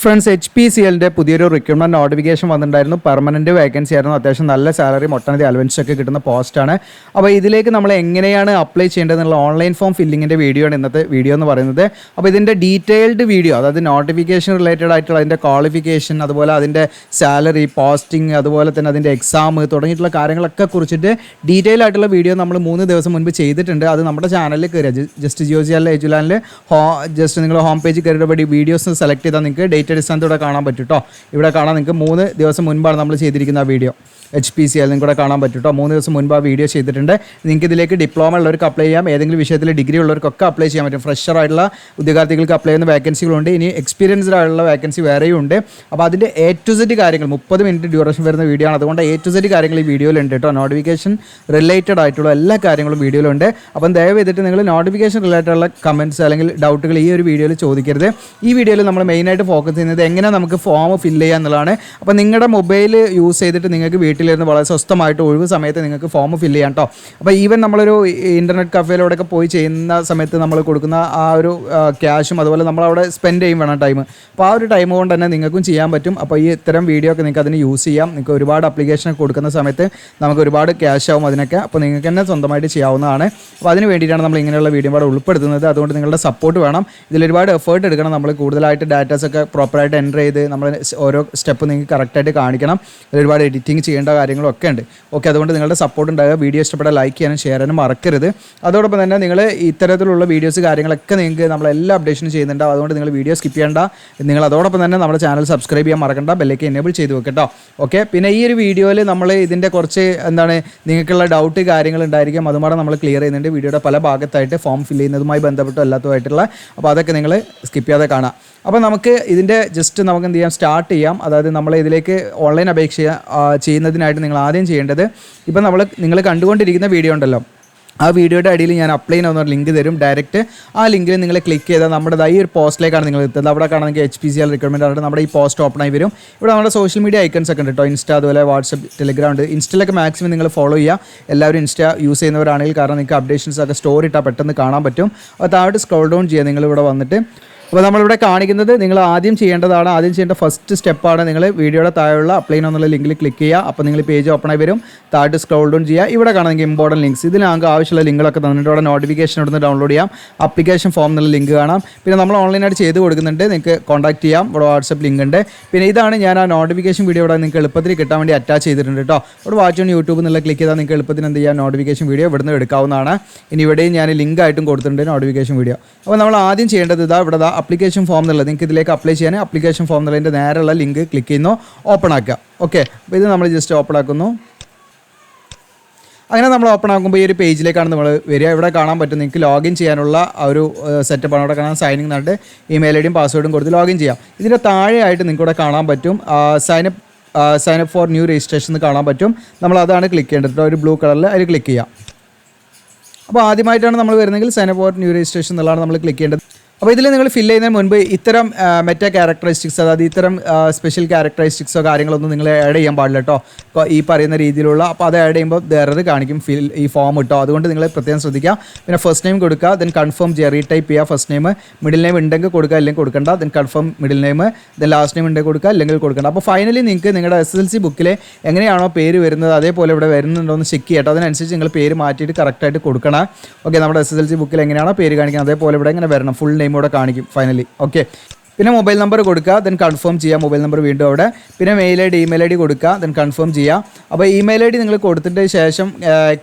Friends HPCLന്റെ പുതിയൊരു recruitment notification വന്നിട്ടുണ്ടായിരുന്നു. Permanent vacancy ആയിരുന്നു. അത്യാവശ്യം നല്ല സാലറി, ഒട്ടനവധി അലവൻസ് ഒക്കെ കിട്ടുന്ന പോസ്റ്റാണ്. അപ്പോൾ ഇതിലേക്ക് നമ്മൾ എങ്ങനെയാണ് അപ്ലൈ ചെയ്യേണ്ടതെന്നുള്ള ഓൺലൈൻ ഫോം ഫില്ലിങ്ങിൻ്റെ വീഡിയോ ആണ് ഇന്നത്തെ വീഡിയോ എന്ന് പറയുന്നത്. അപ്പോൾ ഇതിൻ്റെ ഡീറ്റെയിൽഡ് വീഡിയോ, അതായത് നോട്ടിഫിക്കേഷൻ റിലേറ്റഡ് ആയിട്ടുള്ള അതിൻ്റെ ക്വാളിഫിക്കേഷൻ, അതുപോലെ അതിൻ്റെ സാലറി, പോസ്റ്റിംഗ്, അതുപോലെ തന്നെ അതിൻ്റെ എക്സാം തുടങ്ങിയിട്ടുള്ള കാര്യങ്ങളൊക്കെ കുറിച്ചിട്ട് ഡീറ്റെയിൽ ആയിട്ടുള്ള വീഡിയോ നമ്മൾ 3 ദിവസം മുൻപ് ചെയ്തിട്ടുണ്ട്. അത് നമ്മുടെ ചാനലിൽ കയറിയ ജസ്റ്റ് ജിയോജിയാലിലെ എജുലാനിൽ ജസ്റ്റ് നിങ്ങൾ ഹോം പേജിൽ കയറിയിട്ട് വീഡിയോസ് സെലക്ട് ചെയ്താൽ നിങ്ങൾക്ക് ഡേറ്റ് അടിസ്ഥാനത്തോടെ കാണാൻ പറ്റും കേട്ടോ. ഇവിടെ കാണാൻ നിങ്ങൾക്ക് 3 ദിവസം മുൻപാണ് നമ്മൾ ചെയ്തിരിക്കുന്ന വീഡിയോ. HPCL നിങ്ങൾക്ക് ഇവിടെ കാണാൻ പറ്റും കേട്ടോ. 3 ദിവസം മുൻപ് ആ വീഡിയോ ചെയ്തിട്ടുണ്ട്. നിങ്ങൾക്ക് ഇതിലേക്ക് ഡിപ്ലോമ ഉള്ളവർക്ക് അപ്ലൈ ചെയ്യാം, ഏതെങ്കിലും വിഷയത്തിൽ ഡിഗ്രി ഉള്ളവർക്കൊക്കെ അപ്ലൈ ചെയ്യാൻ പറ്റും. ഫ്രഷർ ആയിട്ടുള്ള ഉദ്യോഗാർത്ഥികൾക്ക് അപ്ലൈ ചെയ്യുന്ന വേക്കൻസികളുണ്ട്. ഇനി എക്സ്പീരിയൻസ്ഡ് ആയിട്ടുള്ള വേക്കൻസി വേറെയും ഉണ്ട്. അപ്പോൾ അതിൻ്റെ A to Z കാര്യങ്ങൾ 30 മിനിറ്റ് ഡ്യൂറേഷൻ വരുന്ന വീഡിയോ ആണ്. അതുകൊണ്ട് A to Z കാര്യങ്ങൾ ഈ വീഡിയോയിലുണ്ട് കേട്ടോ. നോട്ടിഫിക്കേഷൻ റിലേറ്റഡ് ആയിട്ടുള്ള എല്ലാ കാര്യങ്ങളും വീഡിയോയിലുണ്ട്. അപ്പം ദയവ് ചെയ്തിട്ട് നിങ്ങൾ നോട്ടിഫിക്കേഷൻ റിലേറ്റഡ് ഉള്ള കമൻറ്റ്സ് അല്ലെങ്കിൽ ഡൗട്ടുകൾ ഈ ഒരു വീഡിയോയിൽ ചോദിക്കരുത്. ഈ വീഡിയോയിൽ നമ്മൾ മെയിനായിട്ട് ഫോക്കസ് ചെയ്യുന്നത് എങ്ങനെ നമുക്ക് ഫോം ഫില്ല് ചെയ്യുക എന്നുള്ളതാണ്. അപ്പോൾ നിങ്ങളുടെ മൊബൈൽ യൂസ് ചെയ്തിട്ട് നിങ്ങൾക്ക് വീട്ടിലിരുന്ന് വളരെ സ്വസ്ഥമായിട്ട് ഒഴിവ് സമയത്ത് നിങ്ങൾക്ക് ഫോം ഫില്ല് ചെയ്യാം കേട്ടോ. അപ്പോൾ ഈവൻ നമ്മളൊരു ഇൻ്റർനെറ്റ് കഫേയിലൂടെയൊക്കെ പോയി ചെയ്യുന്ന സമയത്ത് നമ്മൾ കൊടുക്കുന്ന ആ ഒരു ക്യാഷും അതുപോലെ നമ്മളവിടെ സ്പെൻഡ് ചെയ്യും വേണം ടൈം. അപ്പോൾ ആ ഒരു ടൈം കൊണ്ട് തന്നെ നിങ്ങൾക്കും ചെയ്യാൻ പറ്റും. അപ്പോൾ ഈ ഇത്തരം വീഡിയോ ഒക്കെ നിങ്ങൾക്ക് അതിന് യൂസ് ചെയ്യാം. നിങ്ങൾക്ക് ഒരുപാട് അപ്ലിക്കേഷൻ കൊടുക്കുന്ന സമയത്ത് നമുക്ക് ഒരുപാട് ക്യാഷ് ആവും അതിനൊക്കെ. അപ്പോൾ നിങ്ങൾക്ക് തന്നെ സ്വന്തമായിട്ട് ചെയ്യാവുന്നതാണ്. അപ്പോൾ അതിന് വേണ്ടിയിട്ടാണ് നമ്മൾ ഇങ്ങനെയുള്ള വീഡിയോ പാട് ഉൾപ്പെടുത്തുന്നത്. അതുകൊണ്ട് നിങ്ങളുടെ സപ്പോർട്ട് വേണം. ഇതിലൊരുപാട് എഫേർട്ട് എടുക്കണം. നമ്മൾ കൂടുതലായിട്ട് ഡാറ്റാസൊക്കെ പ്രോപ്പറായിട്ട് എൻ്റർ ചെയ്ത് നമ്മൾ ഓരോ സ്റ്റെപ്പ് നിങ്ങൾക്ക് കറക്റ്റായിട്ട് കാണിക്കണം. അതിലൊരുപാട് എഡിറ്റിംഗ് ചെയ്യേണ്ട കാര്യങ്ങളൊക്കെ ഉണ്ട്. ഓക്കെ, അതുകൊണ്ട് നിങ്ങളുടെ സപ്പോർട്ട് ഉണ്ടാകുക. വീഡിയോ ഇഷ്ടപ്പെട്ടാൽ ലൈക്ക് ചെയ്യാനും ഷെയർ ചെയ്യാനും മറക്കരുത്. അതോടൊപ്പം തന്നെ നിങ്ങൾ ഇത്തരത്തിലുള്ള വീഡിയോസ് കാര്യങ്ങളൊക്കെ നിങ്ങൾക്ക് നമ്മളെല്ലാം അപ്ഡേഷൻ ചെയ്യുന്നുണ്ട്. അതുകൊണ്ട് നിങ്ങൾ വീഡിയോ സ്കിപ്പ് ചെയ്യേണ്ട. നിങ്ങൾ അതോടൊപ്പം തന്നെ നമ്മുടെ ചാനൽ സബ്സ്ക്രൈബ് ചെയ്യാൻ മറക്കണ്ട. ബെല്ലൈക്കൻ എനേബിൾ ചെയ്ത് വെക്കട്ടോ. ഓക്കെ, പിന്നെ ഈ ഒരു വീഡിയോയിൽ നമ്മൾ ഇതിൻ്റെ കുറച്ച് നിങ്ങൾക്കുള്ള ഡൗട്ട് കാര്യങ്ങൾ ഉണ്ടായിരിക്കും. അതുമാടെ നമ്മൾ ക്ലിയർ ചെയ്യുന്നുണ്ട്. വീഡിയോയുടെ പല ഭാഗത്തായിട്ട് ഫോം ഫില്ല് ചെയ്യുന്നതുമായി ബന്ധപ്പെട്ടോ എല്ലാത്തുമായിട്ടുള്ള. അപ്പോൾ അതൊക്കെ നിങ്ങൾ സ്കിപ്പ് ചെയ്യാതെ കാണാം. അപ്പോൾ നമുക്ക് ഇതിൻ്റെ ജസ്റ്റ് നമുക്ക് എന്ത് ചെയ്യാം, സ്റ്റാർട്ട് ചെയ്യാം. അതായത് നമ്മൾ ഇതിലേക്ക് ഓൺലൈൻ അപേക്ഷ ചെയ്യുന്നതിനായിട്ട് നിങ്ങൾ ആദ്യം ചെയ്യേണ്ടത്, ഇപ്പം നിങ്ങൾ കണ്ടുകൊണ്ടിരിക്കുന്ന വീഡിയോ ഉണ്ടല്ലോ, ആ വീഡിയോയുടെ അടിയിൽ ഞാൻ അപ്ലൈ ചെയ്യുന്ന ലിങ്ക് തരും. ഡയറക്റ്റ് ആ ലിങ്കിൽ നിങ്ങൾ ക്ലിക്ക് ചെയ്താൽ നമ്മുടെ ഈ ഒരു പോസ്റ്റിലേക്കാണ് നിങ്ങൾ എത്തുന്നത്. അവിടെ കാണാൻ നിങ്ങൾക്ക് HPCL റിക്രൂട്ട്മെൻറ്റ് ആയിട്ട് നമ്മുടെ ഈ പോസ്റ്റ് ഓപ്പൺ ആയി വരും. ഇവിടെ നമ്മുടെ സോഷ്യൽ മീഡിയ ഐക്കൺസ് ഒക്കെ ഉണ്ട് കേട്ടോ. ഇൻസ്റ്റ, അതുപോലെ വാട്സപ്പ്, ടെലിഗ്രാം ഉണ്ട്. ഇൻസ്റ്റയിലൊക്കെ മാക്സിമം നിങ്ങൾ ഫോളോ ചെയ്യുക. എല്ലാവരും ഇൻസ്റ്റ യൂസ് ചെയ്യുന്നവരാണെങ്കിൽ, കാരണം നിങ്ങൾക്ക് അപ്ഡേഷൻസ് ഒക്കെ സ്റ്റോറി ഇട്ടാൽ പെട്ടെന്ന് കാണാൻ പറ്റും. അപ്പോൾ താഴോട്ട് സ്ക്രോൾ ഡൗൺ ചെയ്യുക നിങ്ങൾ ഇവിടെ വന്നിട്ട്. അപ്പോൾ നമ്മളിവിടെ കാണിക്കുന്നത് നിങ്ങൾ ആദ്യം ചെയ്യേണ്ട ഫസ്റ്റ് സ്റ്റെപ്പാണ്. നിങ്ങൾ വീഡിയോയുടെ താഴെയുള്ള അപ്ലൈ എന്നുള്ള ലിങ്കിൽ ക്ലിക്ക് ചെയ്യുക. അപ്പോൾ നിങ്ങൾ പേജ് ഓപ്പൺ ആയി വരും. താഴോട്ട് സ്ക്രോൾ ഡൗൺ ചെയ്യുക. ഇവിടെ കാണുമെങ്കിൽ ഇമ്പോർട്ടൻറ്റ് ലിങ്ക്സ്, ഇതിൽ നമുക്ക് ആവശ്യമുള്ള ലിങ്കുകളൊക്കെ തന്നിട്ട് ഇവിടെ നോട്ടിഫിക്കേഷൻ ഇടുന്ന് ഡൗൺലോഡ് ചെയ്യാം. അപ്ലിക്കേഷൻ ഫോം എന്നുള്ള ലിങ്ക് കാണാം. പിന്നെ നമ്മൾ ഓൺലൈനായിട്ട് ചെയ്ത് കൊടുക്കുന്നുണ്ട്. നിങ്ങൾക്ക് കോൺടാക്ട് ചെയ്യാം. ഇവിടെ വാട്സപ്പ് ലിങ്ക് ഉണ്ട്. പിന്നെ ഇതാണ് ഞാൻ ആ നോട്ടിഫിക്കേഷൻ വീഡിയോ ഇവിടെ നിങ്ങൾക്ക് എളുപ്പത്തിൽ കിട്ടാൻ വേണ്ടി അറ്റാച്ച് ചെയ്തിട്ടുണ്ട് കേട്ടോ. ഇവിടെ വാച്ച് ഓൺ യൂട്യൂബ് എന്നുള്ള ക്ലിക്ക് ചെയ്താൽ നിങ്ങൾക്ക് എളുപ്പത്തിൽ എന്ത് ചെയ്യാം, നോട്ടിഫിക്കേഷൻ വീഡിയോ ഇവിടുന്ന് എടുക്കാവുന്നതാണ്. ഇനി ഇവിടെയും ഞാൻ ലിങ്ക് ആയിട്ടും കൊടുത്തിട്ടുണ്ട് നോട്ടിഫിക്കേഷൻ വീഡിയോ. അപ്പോൾ നമ്മൾ ആദ്യം ചെയ്യേണ്ടത് ഇവിടെ അപ്ലിക്കേഷൻ ഫോം എന്നുള്ളത് നിങ്ങൾക്ക് ഇതിലേക്ക് അപ്ലൈ ചെയ്യാൻ അപ്ലിക്കേഷൻ ഫോം എന്നുള്ളതിൻ്റെ നേരെയുള്ള ലിങ്ക് ക്ലിക്ക് ചെയ്യുന്നു, ഓപ്പൺ ആക്കുക. ഓക്കെ, അപ്പോൾ ഇത് നമ്മൾ ജസ്റ്റ് ഓപ്പൺ ആക്കുന്നു. അങ്ങനെ നമ്മൾ ഓപ്പൺ ആക്കുമ്പോൾ ഈ ഒരു പേജിലേക്കാണ് നമ്മൾ വരിക. ഇവിടെ കാണാൻ പറ്റും നിങ്ങൾക്ക് ലോഗിൻ ചെയ്യാനുള്ള ആ ഒരു സെറ്റപ്പാണ്. അവിടെ കാണാൻ സൈനിങ് നട്ട് ഇമെയിൽ ഐ ഡിയും പാസ്വേഡും കൊടുത്ത് ലോഗിൻ ചെയ്യാം. ഇതിൻ്റെ താഴെയായിട്ട് നിങ്ങൾക്ക് ഇവിടെ കാണാൻ പറ്റും സൈനപ്പ് ഫോർ ന്യൂ രജിസ്ട്രേഷൻ എന്ന് കാണാൻ പറ്റും. നമ്മൾ അതാണ് ക്ലിക്ക് ചെയ്യേണ്ടത്. ഒരു ബ്ലൂ കളറിൽ അതിൽ ക്ലിക്ക് ചെയ്യാം. അപ്പോൾ ആദ്യമായിട്ടാണ് നമ്മൾ വരുന്നതെങ്കിൽ സൈനപ്പ് ഫോർ ന്യൂ രജിസ്ട്രേഷൻ എന്നുള്ളതാണ് നമ്മൾ ക്ലിക്ക് ചെയ്യേണ്ടത്. അപ്പോൾ ഇതിൽ നിങ്ങൾ ഫില്ല് ചെയ്യുന്നതിന് മുൻപ് ഇത്തരം മെറ്റാ ക്യാരക്ടറിസ്റ്റിക്സ്, അതായത് ഇത്തരം സ്പെഷ്യൽ ക്യാരക്ടറിസ്റ്റിക്സോ കാര്യങ്ങളൊന്നും നിങ്ങൾ ആഡ് ചെയ്യാൻ പാടില്ല കേട്ടോ. ഈ പറയുന്ന രീതിയിലുള്ള. അപ്പോൾ അത് ആഡ് ചെയ്യുമ്പോൾ എറർ കാണിക്കും ഈ ഫോം കേട്ടോ. അതുകൊണ്ട് നിങ്ങൾ പ്രത്യേകം ശ്രദ്ധിക്കുക. പിന്നെ ഫസ്റ്റ് നെയിം കൊടുക്കുക, ദെൻ കൺഫേം റീടൈപ്പ് ചെയ്യുക ഫസ്റ്റ് നെയിം. മിഡിൽ നെയിം ഉണ്ടെങ്കിൽ കൊടുക്കുക, അല്ലെങ്കിൽ കൊടുക്കണ്ട. Then confirm middle name, then last name ഉണ്ടെങ്കിൽ കൊടുക്കുക, അല്ലെങ്കിൽ കൊടുക്കണ്ട. അപ്പോൾ ഫൈനലി നിങ്ങൾക്ക് നിങ്ങളുടെ SSLC ബുക്കിൽ എങ്ങനെയാണോ പേര് വരുന്നത് അതേപോലെ ഇവിടെ വരുന്നുണ്ടോ എന്ന് ചെക്ക് ചെയ്യട്ടോ. അതിനനുസരിച്ച് നിങ്ങൾ പേര് മാറ്റിയിട്ട് കറക്റ്റായിട്ട് കൊടുക്കണം. ഓക്കെ, നമ്മുടെ SSLC ബുക്കിൽ എങ്ങനെയാണോ പേര് കാണിക്കുന്നത് അതേപോലെ ഇവിടെ ഇങ്ങനെ വരണം. ഫുൾ നെയിം ഇവിടെ കാണിക്കും ഫൈനലി. ഓക്കെ, പിന്നെ മൊബൈൽ നമ്പർ കൊടുക്കുക, ദെൻ കൺഫേം ചെയ്യുക. മൊബൈൽ നമ്പർ വീണ്ടും അവിടെ. പിന്നെ മെയിൽ ഇമെയിൽ ഐ ഡി കൊടുക്കുക, ദെൻ കൺഫേം ചെയ്യുക. അപ്പോൾ ഇമെയിൽ ഐ ഡി നിങ്ങൾ കൊടുത്തിട്ട് ശേഷം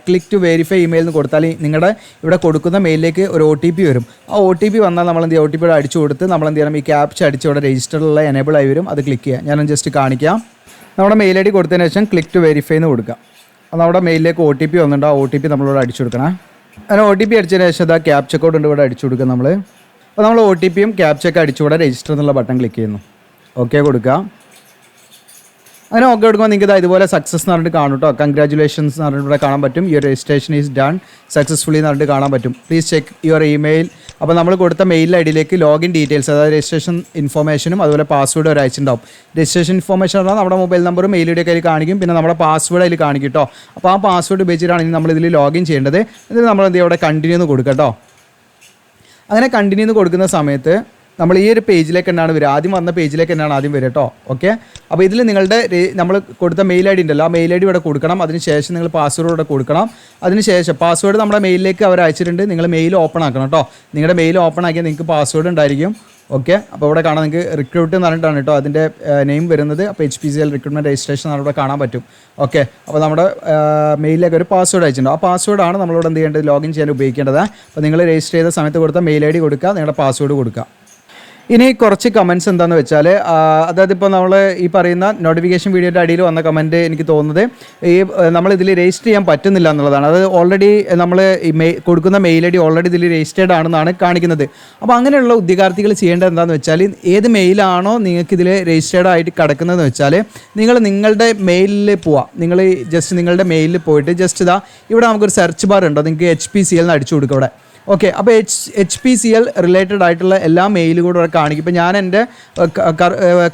ക്ലിക്ക് ടു വെരിഫൈ ഇമെയിൽ എന്ന് കൊടുത്താൽ നിങ്ങളുടെ ഇവിടെ കൊടുക്കുന്ന മെയിലിലേക്ക് ഒരു OTP വരും. ആ OTP വന്നാൽ നമ്മൾ എന്ത് ചെയ്യുക, OTP അടിച്ചു കൊടുത്ത് നമ്മൾ എന്ത് ചെയ്യണം, ഈ ക്യാപ്ച അടിച്ച് ഇവിടെ രജിസ്റ്ററിലുള്ള എനേബിൾ ആയി വരും. അത് ക്ലിക്ക് ചെയ്യുക. ഞാനൊന്ന് ജസ്റ്റ് കാണിക്കാം. നമ്മുടെ മെയിൽ ഐ ഡി കൊടുത്തതിന് ശേഷം ക്ലിക്ക് ടു വെരിഫൈ എന്ന് കൊടുക്കുക. അപ്പോൾ നമ്മുടെ മെയിലിലേക്ക് OTP വന്നിട്ടുണ്ട്. ആ OTP നമ്മളിവിടെ അടിച്ചു കൊടുക്കണം. അങ്ങനെ OTP അടിച്ചതിന് ശേഷം ഇതാ ക്യാപ്ച കോഡ് ഉണ്ട് ഇവിടെ അടിച്ചു കൊടുക്കുക നമ്മൾ. അപ്പോൾ നമ്മൾ OTPയും ക്യാപ്ചയൊക്കെ അടിച്ചുകൂടെ രജിസ്റ്റർ എന്നുള്ള ബട്ടൺ ക്ലിക്ക് ചെയ്യുന്നു. ഓക്കെ കൊടുക്കുക. അങ്ങനെ ഓക്കെ കൊടുക്കുമ്പോൾ നിങ്ങൾക്ക് ഇതുപോലെ സക്സസ് എന്ന് പറഞ്ഞിട്ട് കാണും കേട്ടോ. കൺഗ്രാജുലേഷൻസ് എന്ന് പറഞ്ഞിട്ട് ഇവിടെ കാണാൻ പറ്റും. Your registration is done successfully എന്ന് പറഞ്ഞിട്ട് കാണാൻ പറ്റും. Please check your email. അപ്പോൾ നമ്മൾ കൊടുത്ത മെയിൽ ഐ ഡിയിലേക്ക് ലോഗിൻ ഡീറ്റെയിൽസ്, അതായത് രജിസ്ട്രേഷൻ ഇൻഫോർമേഷനും അതുപോലെ പാസ്വേഡ് ഒരു അയച്ചിട്ടുണ്ടാവും. രജിസ്ട്രേഷൻ ഇൻഫോർമേഷൻ പറഞ്ഞാൽ നമ്മുടെ മൊബൈൽ നമ്പറും മെയിൽ ഐ ഡി ഒക്കെ അതിൽ കാണിക്കും. പിന്നെ നമ്മുടെ പാസ്വേഡ് അതിൽ കാണിക്കും കേട്ടോ. അപ്പോൾ ആ പാസ്വേഡ് ഉപയോഗിച്ചിട്ടാണ് ഇനി നമ്മൾ ഇതിൽ ലോഗിൻ ചെയ്യേണ്ടത്. എന്നിട്ട് നമ്മൾ എന്ത് ചെയ്യുക, അവിടെ കണ്ടിന്യൂ എന്ന് കൊടുക്കാം കേട്ടോ. അങ്ങനെ കണ്ടിന്യൂ എന്ന് കൊടുക്കുന്ന സമയത്ത് നമ്മൾ ഈ ഒരു പേജിലേക്ക് തന്നെയാണ് വരിക. ആദ്യം വന്ന പേജിലേക്ക് തന്നെയാണ് ആദ്യം വരിക കേട്ടോ. ഓക്കെ, അപ്പോൾ ഇതിൽ നിങ്ങളുടെ നമ്മൾ കൊടുത്ത മെയിൽ ഐ ഡി ഉണ്ടല്ലോ, ആ മെയിൽ ഐ ഡി ഇവിടെ കൊടുക്കണം. അതിനുശേഷം നിങ്ങൾ പാസ്വേഡ് ഇവിടെ കൊടുക്കണം. അതിനുശേഷം പാസ്വേഡ് നമ്മുടെ മെയിലിലേക്ക് അവർ അയച്ചിട്ടുണ്ട്. നിങ്ങൾ മെയിൽ ഓപ്പൺ ആക്കണം കേട്ടോ. നിങ്ങളുടെ മെയിൽ ഓപ്പൺ ആക്കിയാൽ നിങ്ങൾക്ക് പാസ്വേഡ് ഉണ്ടായിരിക്കും. ഓക്കെ, അപ്പോൾ ഇവിടെ കാണാൻ നിങ്ങൾക്ക് റിക്രൂട്ട് എന്ന് പറഞ്ഞിട്ടാണ് കേട്ടോ അതിൻ്റെ നെയിം വരുന്നത്. അപ്പോൾ HPCL റിക്രൂട്ട്മെൻറ്റ് രജിസ്ട്രേഷൻ ഇവിടെ കാണാൻ പറ്റും. ഓക്കെ, അപ്പോൾ നമ്മുടെ മെയിലിലേക്ക് ഒരു പാസ്വേഡ് അയച്ചിട്ടുണ്ട്. ആ പാസ്വേഡാണ് നമ്മളിവിടെ എന്ത് ചെയ്യേണ്ടത്, ലോഗിൻ ചെയ്യാൻ ഉപയോഗിക്കേണ്ടത്. അപ്പോൾ നിങ്ങൾ രജിസ്റ്റർ ചെയ്ത സമയത്ത് കൊടുത്ത മെയിൽ ഐ ഡി കൊടുക്കുക, നിങ്ങളുടെ പാസ്വേഡ് കൊടുക്കുക. ഇനി കുറച്ച് കമൻറ്റ്സ് എന്താണെന്ന് വെച്ചാൽ, അതായത് ഇപ്പോൾ നമ്മൾ ഈ പറയുന്ന നോട്ടിഫിക്കേഷൻ വീഡിയോയുടെ അടിയിൽ വന്ന കമൻറ്റ് എനിക്ക് തോന്നുന്നത് ഈ നമ്മളിതിൽ രജിസ്റ്റർ ചെയ്യാൻ പറ്റുന്നില്ല എന്നുള്ളതാണ്. അത് ഓൾറെഡി നമ്മൾ കൊടുക്കുന്ന മെയിൽ ഐ ഡി ഓൾറെഡി ഇതിൽ രജിസ്റ്റേർഡ് ആണെന്നാണ് കാണിക്കുന്നത്. അപ്പോൾ അങ്ങനെയുള്ള ഉദ്യോഗാർത്ഥികൾ ചെയ്യേണ്ടത് എന്താണെന്ന് വെച്ചാൽ, ഏത് മെയിലാണോ നിങ്ങൾക്ക് ഇതിൽ രജിസ്റ്റേർഡ് ആയിട്ട് കിടക്കുന്നതെന്ന് വെച്ചാൽ നിങ്ങൾ നിങ്ങളുടെ മെയിലിൽ പോവുക. നിങ്ങൾ ജസ്റ്റ് നിങ്ങളുടെ മെയിലിൽ പോയിട്ട് ജസ്റ്റ് ഇവിടെ നമുക്കൊരു സെർച്ച് ബാർ ഉണ്ടോ, നിങ്ങൾക്ക് HPCL എന്ന് അടിച്ചു കൊടുക്കുക ഇവിടെ. ഓക്കെ, അപ്പോൾ HPCL റിലേറ്റഡ് ആയിട്ടുള്ള എല്ലാ മെയിലും കൂടെ ഇവിടെ കാണിക്കും. ഇപ്പോൾ ഞാൻ എൻ്റെ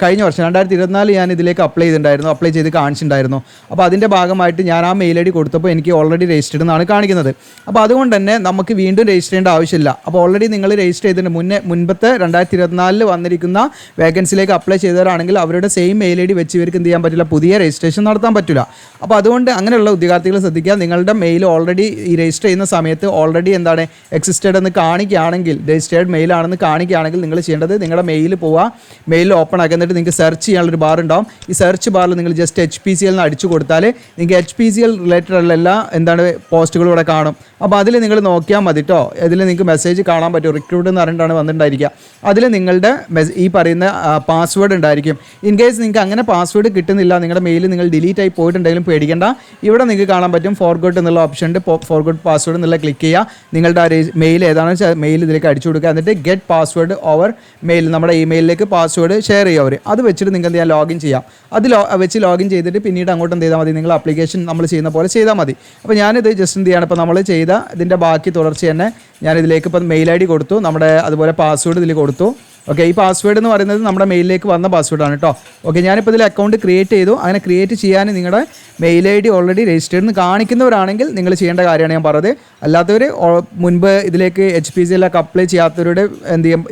കഴിഞ്ഞ വർഷം 2024 ഞാൻ ഇതിലേക്ക് അപ്ലൈ ചെയ്ത് കാണിച്ചിട്ടുണ്ടായിരുന്നു. അപ്പോൾ അതിൻ്റെ ഭാഗമായിട്ട് ഞാൻ ആ മെയിൽ ഐ ഡി കൊടുത്തപ്പോൾ എനിക്ക് ഓൾറെഡി രജിസ്റ്റർഡ് എന്നാണ് കാണിക്കുന്നത്. അപ്പോൾ അതുകൊണ്ട് തന്നെ നമുക്ക് വീണ്ടും രജിസ്റ്റർ ചെയ്യേണ്ട ആവശ്യമില്ല. അപ്പോൾ ഓൾറെഡി നിങ്ങൾ രജിസ്റ്റർ ചെയ്തിട്ട് മുൻപത്തെ 2024 വന്നിരിക്കുന്ന വേക്കൻസിയിലേക്ക് അപ്ലൈ ചെയ്തവരാണെങ്കിൽ അവരുടെ സെയിം മെയിൽ ഐ ഡി വെച്ച് ഇവർക്ക് എന്ത് ചെയ്യാൻ പറ്റില്ല, പുതിയ രജിസ്ട്രേഷൻ നടത്താൻ പറ്റില്ല. അപ്പോൾ അതുകൊണ്ട് അങ്ങനെയുള്ള ഉദ്യോഗാർത്ഥികൾ ശ്രദ്ധിക്കുക. നിങ്ങളുടെ മെയിൽ ഓൾറെഡി ഈ രജിസ്റ്റർ ചെയ്യുന്ന സമയത്ത് ഓൾറെഡി എന്താണ് എക്സിസ്റ്റഡ് എന്ന് കാണിക്കുകയാണെങ്കിൽ, രജിസ്റ്റേർഡ് മെയിലാണെന്ന് കാണിക്കുകയാണെങ്കിൽ നിങ്ങൾ ചെയ്യേണ്ടത് നിങ്ങളുടെ മെയിൽ പോവുക, മെയിൽ ഓപ്പൺ ആക്കി, എന്നിട്ട് നിങ്ങൾക്ക് സെർച്ച് ചെയ്യാനുള്ളൊരു ബാർ ഉണ്ടാവും. ഈ സെർച്ച് ബാറിൽ നിങ്ങൾ ജസ്റ്റ് HPCL എന്ന് അടിച്ചു കൊടുത്താൽ നിങ്ങൾക്ക് HPCL റിലേറ്റഡ് ഉള്ള എല്ലാ പോസ്റ്റുകളും ഇവിടെ കാണും. അപ്പോൾ അതിൽ നിങ്ങൾ നോക്കിയാൽ മതി കേട്ടോ. ഇതിൽ നിങ്ങൾക്ക് മെസ്സേജ് കാണാൻ പറ്റും, റിക്രൂട്ട് എന്ന് പറഞ്ഞിട്ടാണ് വന്നിട്ടുണ്ടായിരിക്കുക. അതിൽ നിങ്ങളുടെ ഈ പറയുന്ന പാസ്വേഡ് ഉണ്ടായിരിക്കും. ഇൻ കേസ് നിങ്ങൾക്ക് അങ്ങനെ പാസ്വേഡ് കിട്ടുന്നില്ല, നിങ്ങളുടെ മെയിൽ നിങ്ങൾ ഡിലീറ്റ് ആയി പോയിട്ടുണ്ടെങ്കിലും പേടിക്കേണ്ട. ഇവിടെ നിങ്ങൾക്ക് കാണാൻ പറ്റും ഫോർഗോട്ട് എന്നുള്ള ഓപ്ഷൻ ഉണ്ട്. ഫോർഗോട്ട് പാസ്വേഡ് എന്നുള്ള ക്ലിക്ക് ചെയ്യുക. നിങ്ങളുടെ മെയിൽ ഏതാണെന്ന് വെച്ചാൽ മെയിൽ ഇതിലേക്ക് അടിച്ചു കൊടുക്കുക. എന്നിട്ട് ഗെറ്റ് പാസ്വേഡ് ഓവർ മെയിൽ, നമ്മുടെ ഇമെയിലിലേക്ക് പാസ്വേഡ് ഷെയർ ചെയ്യുക അവർ. അത് വെച്ചിട്ട് നിങ്ങൾക്ക് എന്ത് ചെയ്യാം, ലോഗിൻ ചെയ്യാം. അത് വെച്ച് ലോഗിൻ ചെയ്തിട്ട് പിന്നീട് അങ്ങോട്ട് എന്ത് ചെയ്താൽ മതി, നിങ്ങൾ ആപ്ലിക്കേഷൻ നമ്മൾ ചെയ്യുന്ന പോലെ ചെയ്താൽ മതി. അപ്പോൾ ഞാനിത് ജസ്റ്റ് എന്ത് ചെയ്യണം, ഇപ്പോൾ നമ്മൾ ചെയ്ത ഇതിൻ്റെ ബാക്കി തുടർച്ച തന്നെ ഞാനിതിലേക്ക് ഇപ്പോൾ മെയിൽ ഐ ഡി കൊടുത്തു, നമ്മുടെ അതുപോലെ പാസ്വേഡ് ഇതിൽ കൊടുത്തു. ഓക്കെ, ഈ പാസ്വേഡ് എന്ന് പറയുന്നത് നമ്മുടെ മെയിലിലേക്ക് വന്ന പാസ്വേഡാണ് കേട്ടോ. ഓക്കെ, ഞാനിപ്പോൾ ഇതിൽ അക്കൗണ്ട് ക്രിയേറ്റ് ചെയ്തു. അങ്ങനെ ക്രിയേറ്റ് ചെയ്യാൻ നിങ്ങളുടെ mail I D already registered എന്ന് കാണിക്കുന്നവരാണെങ്കിൽ നിങ്ങൾ ചെയ്യേണ്ട കാര്യമാണ് ഞാൻ പറഞ്ഞത്. അല്ലാത്തവർ മുൻപ് ഇതിലേക്ക് HPCL അപ്ലൈ ചെയ്യാത്തവരുടെ